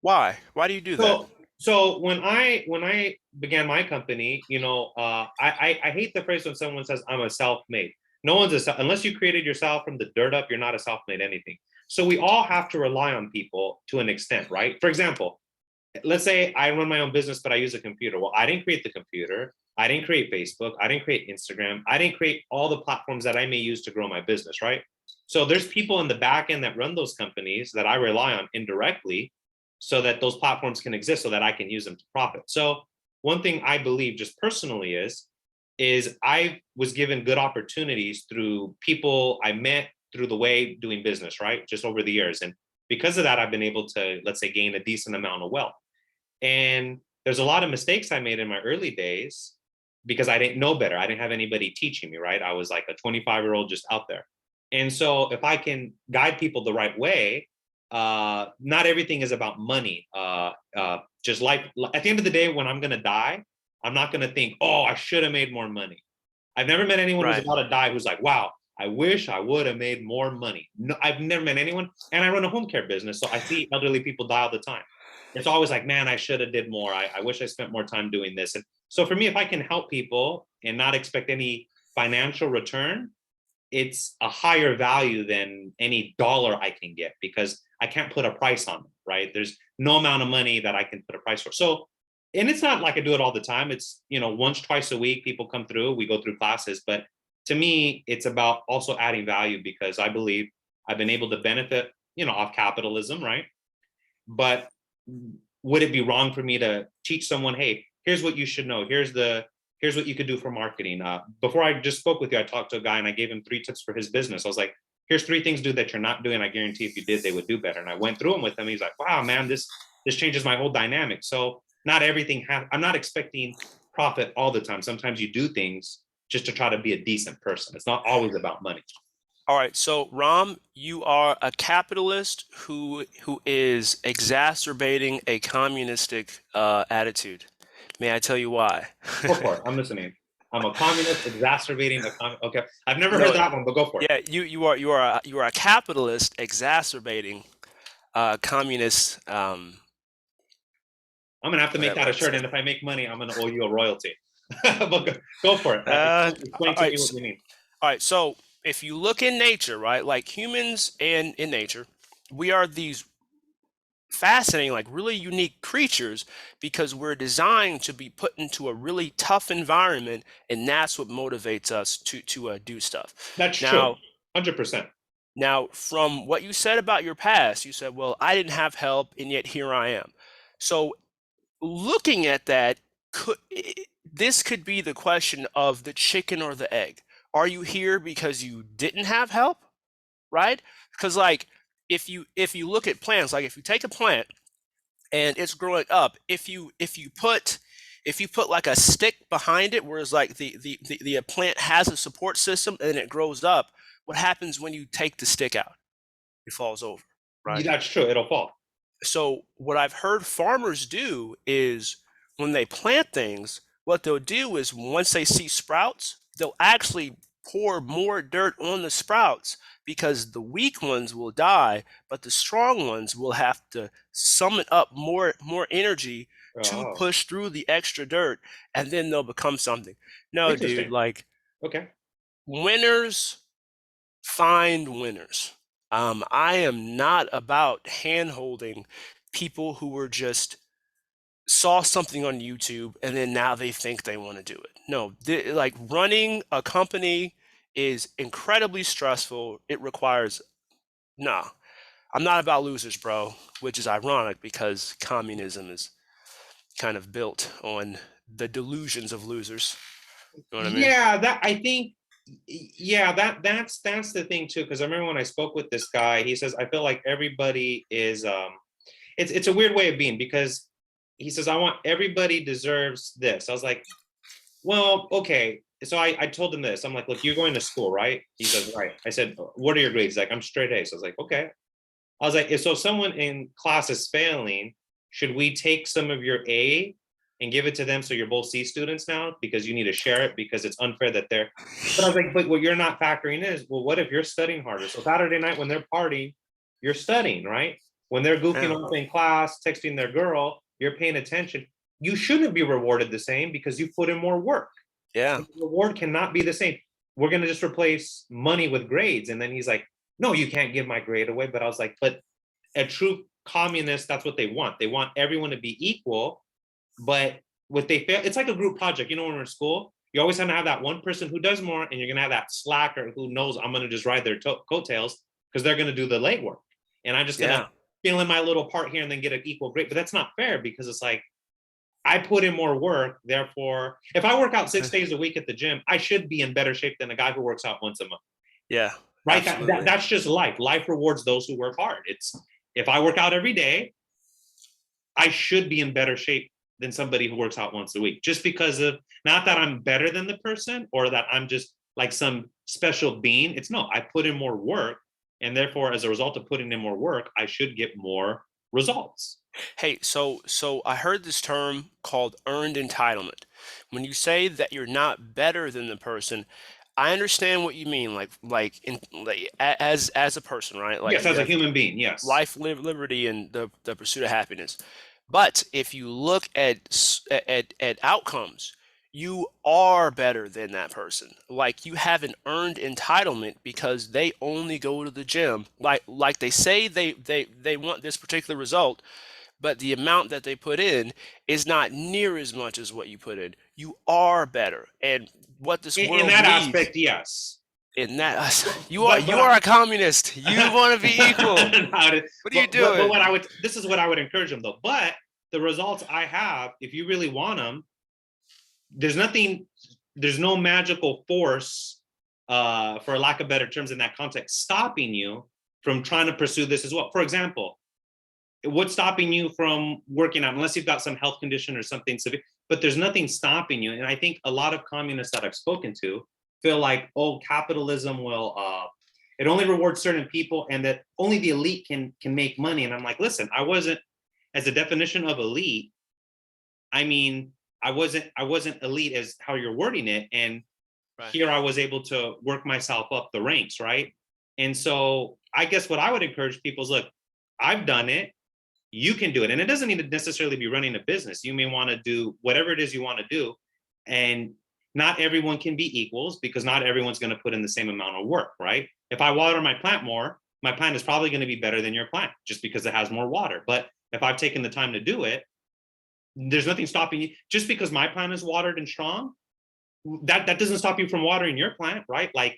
Why? Why do you do that? So when I began my company, I hate the phrase when someone says I'm a self-made. No one's unless you created yourself from the dirt up, you're not a self-made anything. So we all have to rely on people to an extent, right? For example, let's say I run my own business, but I use a computer. Well, I didn't create the computer. I didn't create Facebook. I didn't create Instagram. I didn't create all the platforms that I may use to grow my business, right? So there's people in the back end that run those companies that I rely on indirectly so that those platforms can exist so that I can use them to profit. So one thing I believe just personally is I was given good opportunities through people I met through the way doing business, right? Just over the years. And because of that, I've been able to, let's say, gain a decent amount of wealth. And there's a lot of mistakes I made in my early days because I didn't know better. I didn't have anybody teaching me, right? I was like a 25-year-old just out there. And so if I can guide people the right way, not everything is about money. Just like at the end of the day, when I'm going to die, I'm not going to think, oh, I should have made more money. I've never met anyone who's Right. about to die who's like, wow, I wish I would have made more money. No, I've never met anyone. And I run a home care business. So I see elderly people die all the time. It's always like, man, I should have did more. I wish I spent more time doing this. And so for me, if I can help people and not expect any financial return, it's a higher value than any dollar I can get because I can't put a price on them, right? There's no amount of money that I can put a price for. So, and it's not like I do it all the time. It's, once, twice a week, people come through, we go through classes. But to me, it's about also adding value because I believe I've been able to benefit, off capitalism, right? But would it be wrong for me to teach someone, hey, here's what you should know. Here's what you could do for marketing. Before I just spoke with you, I talked to a guy and I gave him 3 tips for his business. I was like, here's 3 things, dude, that you're not doing. I guarantee if you did, they would do better. And I went through them with him. He's like, wow, man, this changes my whole dynamic. So not everything I'm not expecting profit all the time. Sometimes you do things just to try to be a decent person. It's not always about money. All right, so Ram, you are a capitalist who is exacerbating a communistic attitude. May I tell you why? Go for it. I'm listening. I'm a communist exacerbating a okay. I've never heard No, that one, but go for it. yeah, you are a capitalist exacerbating communist I'm gonna have to make whatever that a I'm shirt, saying. and if I make money, I'm gonna owe you a royalty. But go for it. All Explain to right, me what you mean. all right. So if you look in nature, right, like humans and in nature, we are these fascinating, like really unique creatures because we're designed to be put into a really tough environment, and that's what motivates us to do stuff. That's true. Now, 100%. from what you said about your past, you said, "Well, I didn't have help, and yet here I am." So, looking at that, this could be the question of the chicken or the egg. Are you here because you didn't have help, right? Because like if you look at plants, like if you take a plant and it's growing up, if you put like a stick behind it, whereas like the plant has a support system and it grows up, what happens when you take the stick out? It falls over, right? That's true. It'll fall. So what I've heard farmers do is when they plant things, what they'll do is once they see sprouts, they'll actually pour more dirt on the sprouts because the weak ones will die, but the strong ones will have to summon up more energy to Oh, push through the extra dirt, and then they'll become something. No, dude, interesting. like Okay. winners find winners. I am not about hand holding people who were just saw something on YouTube and then now they think they want to do it. No, like running a company is incredibly stressful. It requires, nah, I'm not about losers, bro, which is ironic because communism is kind of built on the delusions of losers. You know what I mean? Yeah, that I think. Yeah, that's the thing too. Because I remember when I spoke with this guy, he says I feel like everybody is. it's a weird way of being, because he says, I want everybody deserves this. I was like, well, okay. So I told him this. I'm like, look, you're going to school, right? He says, right. I said, what are your grades? He's like, I'm straight A's. I was like, okay. I was like, so if someone in class is failing, should we take some of your A and give it to them so you're both C students now, because you need to share it, because it's unfair that they're. But I was like, but what you're not factoring in is, well, what if you're studying harder? So Saturday night when they're partying, you're studying, right? When they're goofing Yeah. off in class, texting their girl, you're paying attention. You shouldn't be rewarded the same because you put in more work. Yeah. The reward cannot be the same. We're going to just replace money with grades. And then he's like, no, you can't give my grade away. But I was like, but a true communist, that's what they want. They want everyone to be equal. But what they fail, it's like a group project. You know, when we're in school, you always have to have that one person who does more, and you're going to have that slacker who knows I'm going to just ride their coattails because they're going to do the legwork. And I'm just going to Yeah. fill in my little part here and then get an equal grade. But that's not fair, because it's like, I put in more work. Therefore, if I work out 6 days a week at the gym, I should be in better shape than a guy who works out once a month. Yeah. Right? Absolutely. That's just life. Life rewards those who work hard. It's, if I work out every day, I should be in better shape than somebody who works out once a week, just because of, not that I'm better than the person or that I'm just like some special being. It's no, I put in more work, and therefore, as a result of putting in more work, I should get more results. Hey, so I heard this term called earned entitlement. When you say that you're not better than the person, I understand what you mean. As a person, right? Like Yes, you as a have human being, yes. life, liberty, and the pursuit of happiness. But if you look at outcomes, you are better than that person. Like you have an earned entitlement because they only go to the gym. Like they say they want this particular result, but the amount that they put in is not near as much as what you put in. You are better. And what this In world that needs aspect, yes. in that But you are a communist. You want to be equal. What are you but what doing? I would, this is what I would encourage them though. But the results I have, if you really want them, there's nothing, there's no magical force, for lack of better terms in that context, stopping you from trying to pursue this as well. For example, what's stopping you from working out, unless you've got some health condition or something severe, but there's nothing stopping you. And I think a lot of communists that I've spoken to feel like, oh, capitalism will, it only rewards certain people, and that only the elite can make money. And I'm like, listen, I wasn't, as a definition of elite, I mean, I wasn't elite as how you're wording it. And Right. here I was able to work myself up the ranks, right? And so I guess what I would encourage people is, look, I've done it, you can do it. And it doesn't need to necessarily be running a business. You may want to do whatever it is you want to do. And not everyone can be equals, because not everyone's going to put in the same amount of work, right? If I water my plant more, my plant is probably going to be better than your plant just because it has more water. But if I've taken the time to do it, there's nothing stopping you. Just because my plant is watered and strong, that doesn't stop you from watering your plant, right? Like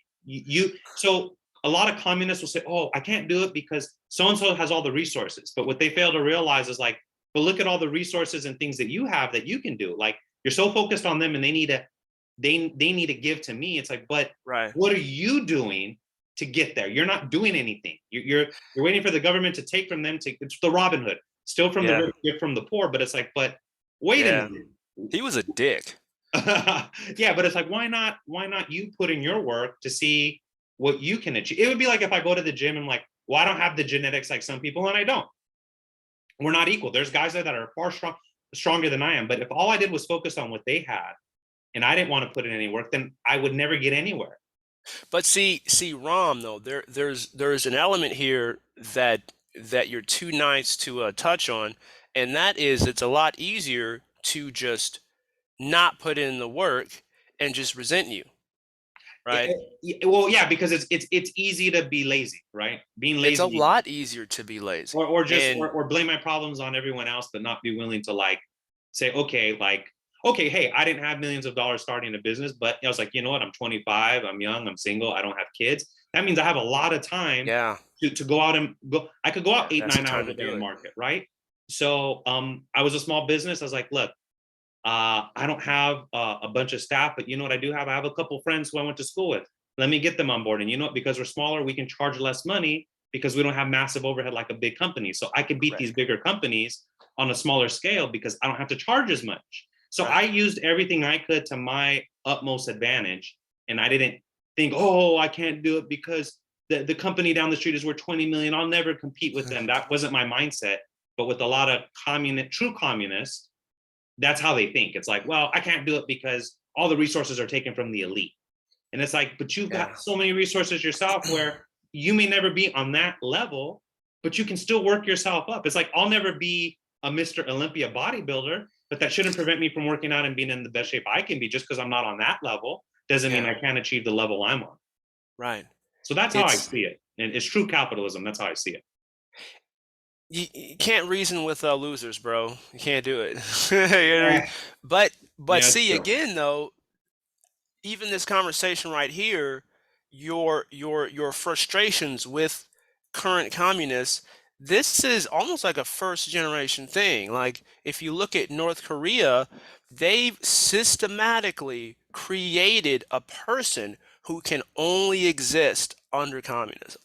so a lot of communists will say, oh, I can't do it because so-and-so has all the resources. But what they fail to realize is like, but look at all the resources and things that you have that you can do. Like, you're so focused on them and they need to give to me. It's like, but Right. what are you doing to get there? You're not doing anything. You're waiting for the government to take from them. It's the Robin Hood, still from the Yeah. rich, give from the poor. But it's like, but wait a Yeah. minute. He was a dick. Yeah, but it's like, why not you put in your work to see what you can achieve? It would be like if I go to the gym and I'm like, well, I don't have the genetics like some people, and I don't. We're not equal. There's guys there that are far stronger than I am. But if all I did was focus on what they had and I didn't want to put in any work, then I would never get anywhere. But see, Rom, though, there's an element here that you're too nice to touch on, and that is it's a lot easier to just not put in the work and just resent you, right? Well, yeah, because it's easy to be lazy, right? Being It's a lazy, lot easier to be lazy. or just And or blame my problems on everyone else, but not be willing to like say, okay, like, okay, hey, I didn't have millions of dollars starting a business, but I was like, you know what? I'm 25, I'm young, I'm single, I don't have kids. That means I have a lot of time yeah, to go out and go. I could go out eight, that's the 9 hours time a to day do and it. market, right? So I was a small business. I was like, look, I don't have a bunch of staff, but you know what I do have? I have a couple friends who I went to school with. Let me get them on board. And you know what? Because we're smaller, we can charge less money. because we don't have massive overhead like a big company. So I could beat these Correct. bigger companies on a smaller scale because I don't have to charge as much. So I Right. used everything I could to my utmost advantage. And I didn't think, oh, I can't do it because the company down the street is worth 20 million. I'll never compete with them. That wasn't my mindset. But with a lot of true communists, that's how they think. It's like, well, I can't do it because all the resources are taken from the elite. And it's like, but you've Yeah. got so many resources yourself where you may never be on that level, but you can still work yourself up. It's like, I'll never be a Mr. Olympia bodybuilder, but that shouldn't prevent me from working out and being in the best shape I can be. Just because I'm not on that level doesn't mean Yeah. I can't achieve the level I'm on. Right. So that's how I It's see it. And it's true capitalism. That's how I see it. you can't reason with losers, bro. You can't do it. You know what I mean? Yeah, But it's see true. again though, even this conversation right here, your frustrations with current communists, this is almost like a first generation thing. Like if you look at North Korea, they've systematically created a person who can only exist under communism.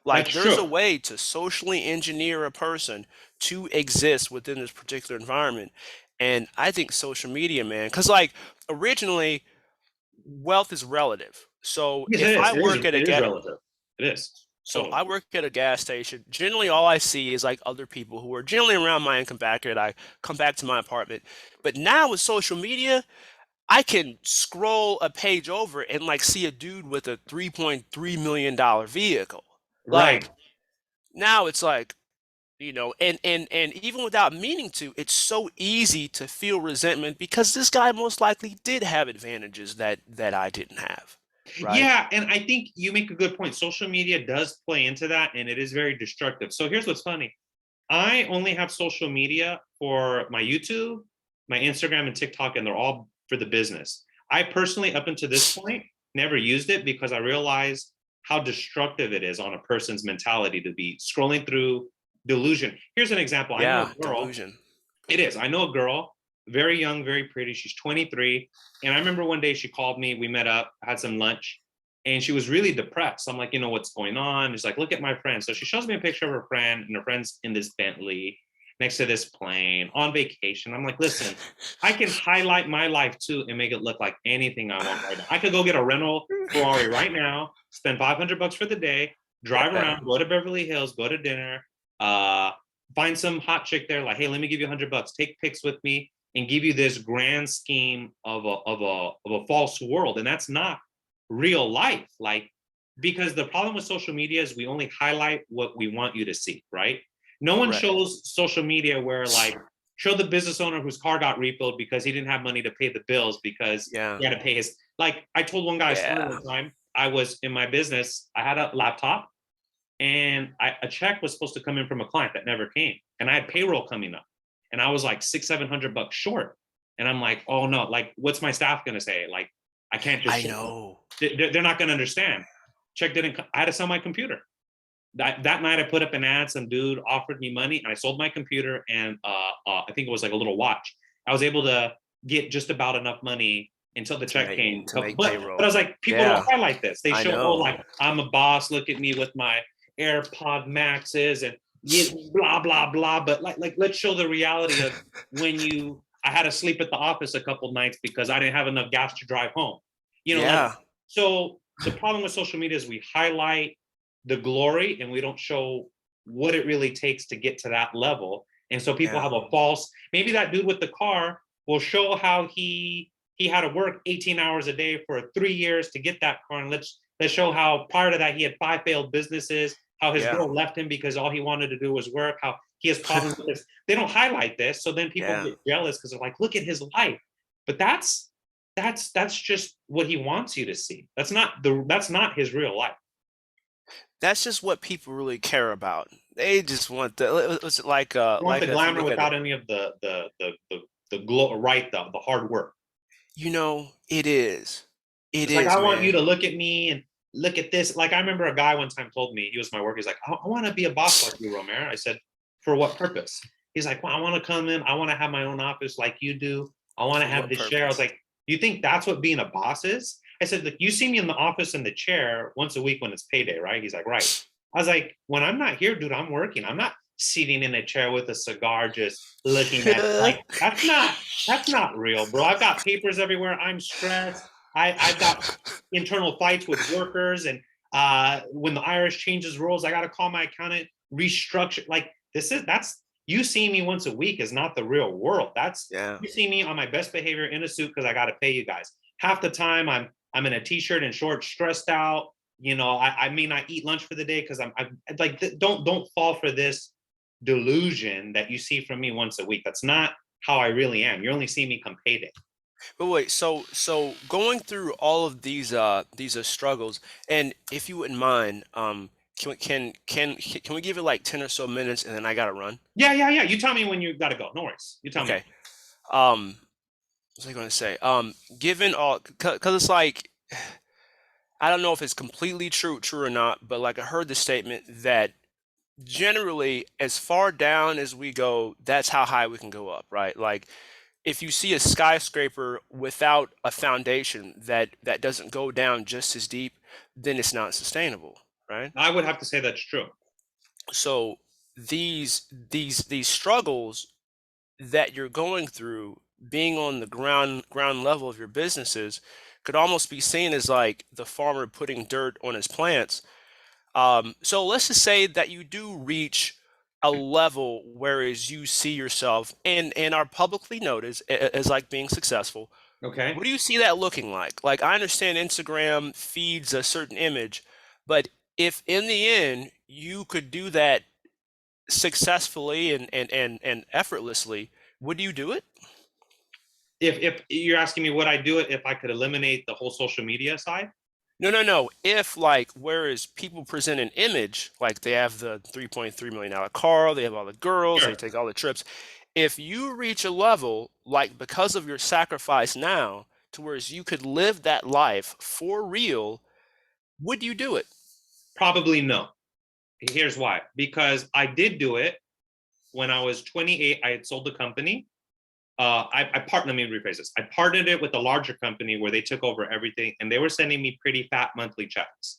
Like That's there's a true. way to socially engineer a person to exist within this particular environment. And I think social media, man, because like originally wealth is relative. So Yes, it if is. I It is. work at a It is relative. It is. so Totally. I work at a gas station. Generally, all I see is like other people who are generally around my income bracket. I come back to my apartment. But now with social media, I can scroll a page over and like see a dude with a $3.3 million vehicle. Right. Like now it's like, and even without meaning to, it's so easy to feel resentment because this guy most likely did have advantages that I didn't have, right? Yeah, and I think you make a good point. Social media does play into that, and it is very destructive. So here's what's funny. I only have social media for my YouTube, my Instagram, and TikTok, and they're all for the business. I personally, up until this point, never used it because I realized how destructive it is on a person's mentality to be scrolling through delusion. Here's an example. I know Yeah, a girl. delusion. It is. I know a girl, very young, very pretty. She's 23. And I remember one day she called me. We met up, had some lunch, and she was really depressed. I'm like, what's going on? She's like, look at my friend. So she shows me a picture of her friend, and her friend's in this Bentley next to this plane on vacation. I'm like, listen, I can highlight my life too and make it look like anything I want right now. I could go get a rental Ferrari right now, spend $500 for the day, drive Yeah, around, go to Beverly Hills, go to dinner, uh, find some hot chick there, like, hey, let me give you $100, take pics with me, and give you this grand scheme of a false world. And that's not real life. Like, because the problem with social media is we only highlight what we want you to see, right? No one correct. shows social media where like show the business owner whose car got refilled because he didn't have money to pay the bills because Yeah, he had to pay his, like I told one guy a story yeah. one time. I was in my business, I had a laptop, and a check was supposed to come in from a client that never came, and I had payroll coming up, and I was like 600-700 bucks short, and I'm like, oh no, like what's my staff gonna say? Like I can't just I show up. know. They're not gonna understand. Check didn't. I had to sell my computer. That night I put up an ad. Some dude offered me money, and I sold my computer and I think it was like a little watch. I was able to get just about enough money until the To check make came. to But make I payroll. was like, people don't Yeah, highlight this. They I show, oh, know. like I'm a boss. Look at me with my AirPod Maxes and blah blah blah. But like let's show the reality of when you. I had to sleep at the office a couple nights because I didn't have enough gas to drive home. Like Yeah, so. The problem with social media is we highlight the glory and we don't show what it really takes to get to that level. And so people yeah, have a false, maybe that dude with the car will show how he had to work 18 hours a day for 3 years to get that car. And let's show how prior to that he had 5 failed businesses, how his yeah, girl left him because all he wanted to do was work, how he has problems with this. They don't highlight this. So then people yeah. get jealous because they're like, look at his life. But that's just what he wants you to see. That's not his real life. That's just what people really care about. They just want was You want the like if you glamour look at it, without any of the glow, right? The hard work. it is. It It's like is, I want you man. to look at me and look at this. Like I remember a guy one time told me, he was my work. He's like, I want to be a boss like you, Romero. I said, for what purpose? He's like, well, I want to come in. I want to have my own office like you do. I want to For have what this share. I was purpose? like, you think that's what being a boss is? I said, look, you see me in the office in the chair once a week when it's payday, right? He's like, right. I was like, when I'm not here, dude, I'm working. I'm not sitting in a chair with a cigar, just looking at like that's not real, bro. I've got papers everywhere. I'm stressed. I've got internal fights with workers, and when the IRS changes rules, I got to call my accountant, restructure. Like that's you see me once a week is not the real world. That's Yeah. you see me on my best behavior in a suit because I got to pay you guys. Half the time I'm in a t-shirt and shorts, stressed out. I may not eat lunch for the day because I'm like, don't fall for this delusion that you see from me once a week. That's not how I really am. You only see me come payday. But wait, so going through all of these struggles, and if you wouldn't mind, can we give it like 10 or so minutes and then I gotta run? Yeah. You tell me when you gotta go. No worries. You tell me. Okay. Um, what was I gonna say? Given all, cause it's like I don't know if it's completely true or not, but like I heard the statement that generally as far down as we go, that's how high we can go up, right? Like if you see a skyscraper without a foundation that doesn't go down just as deep, then it's not sustainable, right? I would have to say that's true. So these struggles that you're going through, being on the ground level of your businesses, could almost be seen as like the farmer putting dirt on his plants. So let's just say that you do reach a level whereas you see yourself and are publicly noticed as like being successful. Okay. What do you see that looking like? Like I understand Instagram feeds a certain image, but if in the end you could do that successfully and effortlessly, would you do it? If you're asking me would I do it if I could eliminate the whole social media side? No, no, no. If like, whereas people present an image, like they have the $3.3 million car, they have all the girls, they Sure. take all the trips. If you reach a level, like because of your sacrifice now, to whereas you could live that life for real, would you do it? Probably no. Here's why. Because I did do it when I was 28. I had sold the company. Let me rephrase this. I partnered it with a larger company where they took over everything and they were sending me pretty fat monthly checks.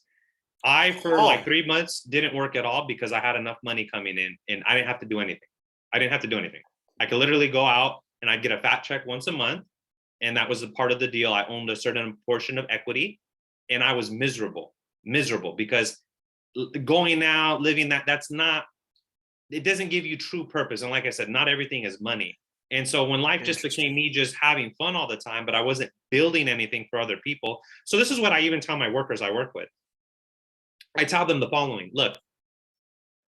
For like Oh, 3 months, didn't work at all because I had enough money coming in and I didn't have to do anything. I didn't have to do anything. I could literally go out and I'd get a fat check once a month. And that was a part of the deal. I owned a certain portion of equity and I was miserable because going out, living that's not, it doesn't give you true purpose. And like I said, not everything is money. And so when life just became interesting. me just having fun all the time, but I wasn't building anything for other people. So this is what I even tell my workers I work with. I tell them the following: look,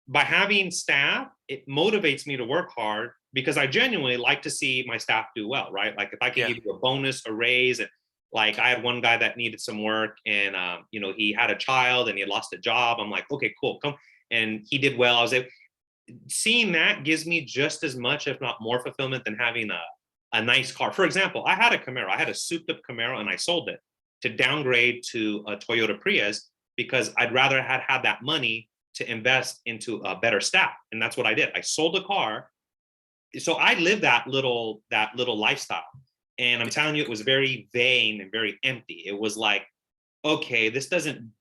by having staff, it motivates me to work hard because I genuinely like to see my staff do well, right? Like if I can Yeah. give you a bonus, a raise, and like I had one guy that needed some work and he had a child and he had lost a job. I'm like, okay, cool, come. And he did well. I was able, seeing that gives me just as much, if not more, fulfillment than having a nice car. For example, I had a Camaro. I had a souped up Camaro and I sold it to downgrade to a Toyota Prius because I'd rather had that money to invest into a better staff. And that's what I did. I sold a car. So I lived that little lifestyle. And I'm telling you, it was very vain and very empty. It was like, okay, this doesn't,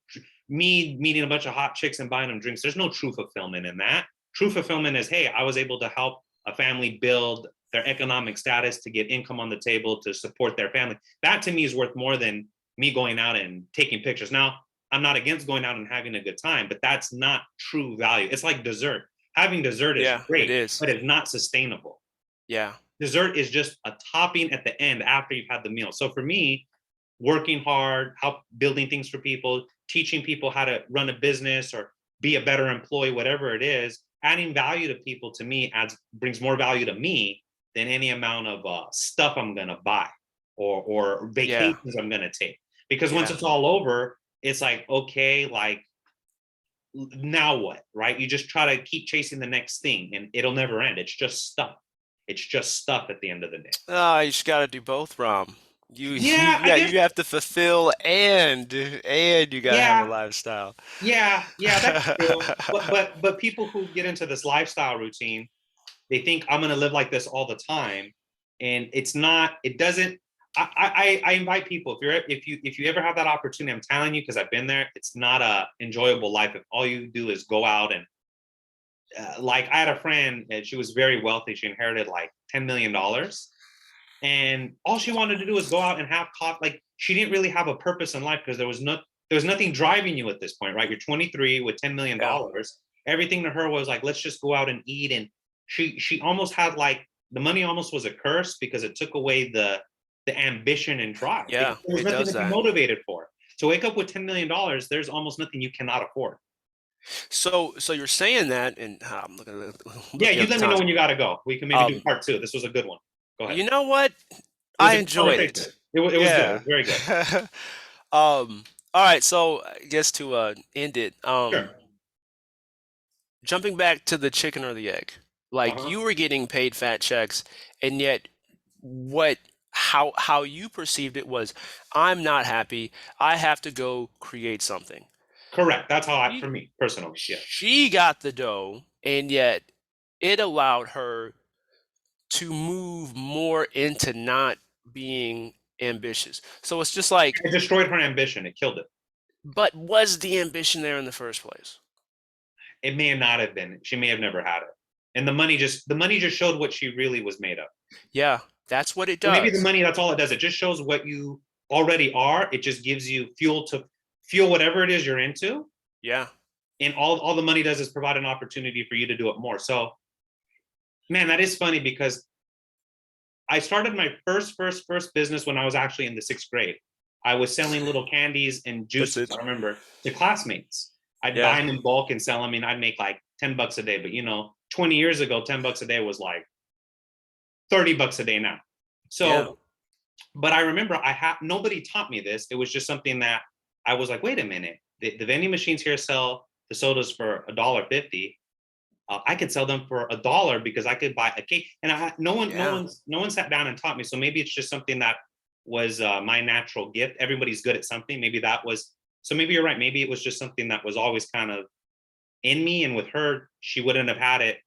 me meeting a bunch of hot chicks and buying them drinks, there's no true fulfillment in that. True fulfillment is, hey, I was able to help a family build their economic status to get income on the table to support their family. That to me is worth more than me going out and taking pictures. Now, I'm not against going out and having a good time, but that's not true value. It's like dessert. Having dessert is Yeah, it great, is. but it's not sustainable. Yeah. Dessert is just a topping at the end after you've had the meal. So for me, working hard, help building things for people, teaching people how to run a business or be a better employee, whatever it is, adding value to people to me brings more value to me than any amount of stuff I'm gonna buy or Yeah. vacations I'm gonna take. Because once Yeah. it's all over, it's like, okay, like now what, right? You just try to keep chasing the next thing and it'll never end. It's just stuff. It's just stuff at the end of the day. Oh, you just gotta do both, Rom. You Yeah, I guess. you have to fulfill and you gotta have a Yeah, lifestyle. yeah, that's true. But people who get into this lifestyle routine, they think I'm gonna live like this all the time, and it's not. It doesn't. I invite people, if you ever have that opportunity, I'm telling you, because I've been there, it's not a enjoyable life if all you do is go out and like I had a friend and she was very wealthy. She inherited like $10 million, and all she wanted to do was go out and have coffee. Like she didn't really have a purpose in life because there was nothing driving you at this point, right? You're 23 with $10 million. Yeah. Everything to her was like, let's just go out and eat. And she almost had like the money almost was a curse because it took away the ambition and drive. Yeah, There was it nothing does to be that. motivated for. To wake up with $10 million, there's almost nothing you cannot afford. So you're saying that, and I'm Yeah, looking you at the let me know time. when you got to go. We can maybe do Um, part two. This was a good one. Go ahead. you know what? It was I a good enjoyed conversation. it. It was good. It Yeah. was very good. All right. So just to end it, Sure. jumping back to the chicken or the egg, like Uh-huh. you were getting paid fat checks, and yet what how you perceived it was, I'm not happy. I have to go create something. Correct. That's how for She me personally. Yeah. she got the dough, and yet it allowed her to move more into not being ambitious. So it's just like, It destroyed her ambition. It killed it. but was the ambition there in the first place? It may not have been. She may have never had it. And the money just showed what she really was made of. Yeah, that's what it So maybe the does. money, that's all it does. It just shows what you already are. It just gives you fuel to fuel whatever it is you're into. Yeah. And all the money does is provide an opportunity for you to do it more. So man, that is funny because I started my first business when I was actually in the 6th grade. I was selling little candies and That's juices. it. I remember to classmates. I'd Yeah. buy them in bulk and sell them. I mean, I'd make like $10 a day. But 20 years ago, $10 a day was like $30 a day now. Yeah. So, but I remember nobody taught me this. It was just something that I was like, wait a minute. The vending machines here sell the sodas for $1.50. I could sell them for $1 because I could buy a cake. And Yeah. no one sat down and taught me. So maybe it's just something that was my natural gift. Everybody's good at something. Maybe that was. So maybe you're right. Maybe it was just something that was always kind of in me. And with her, she wouldn't have had it.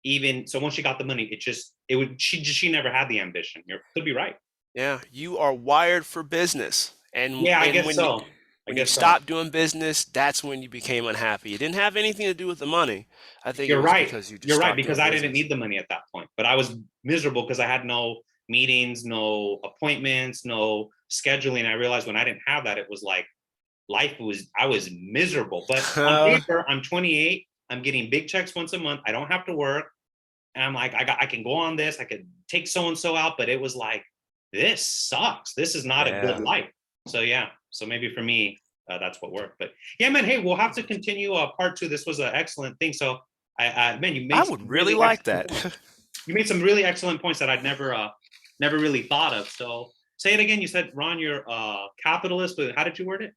Even so, once she got the money, it would. She never had the ambition. You could be right. Yeah. You are wired for business. And Yeah, I and guess when you so. I when you guess so. stopped doing business, that's when you became unhappy. It didn't have anything to do with the money. I think it You're was right. because you just You're right stopped because doing I didn't business. need the money at that point, but I was miserable because I had no meetings, no appointments, no scheduling. I realized when I didn't have that, it was like I was miserable. But on paper, I'm 28. I'm getting big checks once a month. I don't have to work, and I'm like, I can go on this. I could take so and so out, but it was like, this sucks. This is not a good Yeah. life. So yeah. So maybe for me, that's what worked. But yeah, man. Hey, we'll have to continue part two. This was an excellent thing. So man, I would really like that. you made some really excellent points that I'd never really thought of. So say it again. You said, Ron, you're a capitalist, but how did you word it?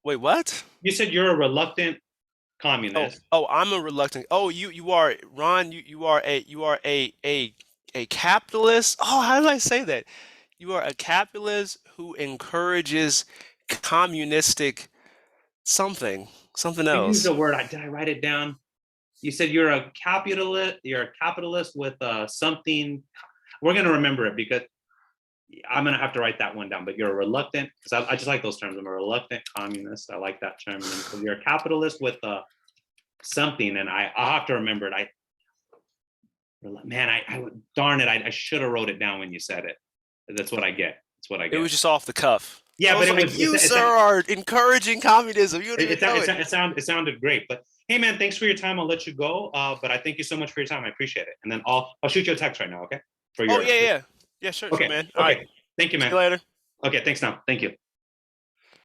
Wait, what? You said you're a reluctant Oh, communist. I'm a reluctant. Oh, you are Ron. You are a capitalist. Oh, how did I say that? You are a capitalist who encourages communistic something You used else. the word. Did I write it down? You said you're a capitalist. You're a capitalist with something. We're gonna remember it because I'm gonna have to write that one down. But you're a reluctant, because I just like those terms. I'm a reluctant communist. I like that term. And then so you're a capitalist with something, and I'll have to remember it. Man, darn it, I should have wrote it down when you said it. That's what I get. That's what I It get. was just off the cuff. I Yeah, but was it like, was "You, sir, are encouraging communism. You don't even know it." it sounded great. But hey, man, thanks for your time. I'll let you go. But I thank you so much for your time. I appreciate it. And then I'll shoot you a text right now. Okay. For Oh your yeah, yeah, yeah. Sure, okay. man. All right. Okay. Thank you, See man. you later. Okay. Thanks now. Thank you.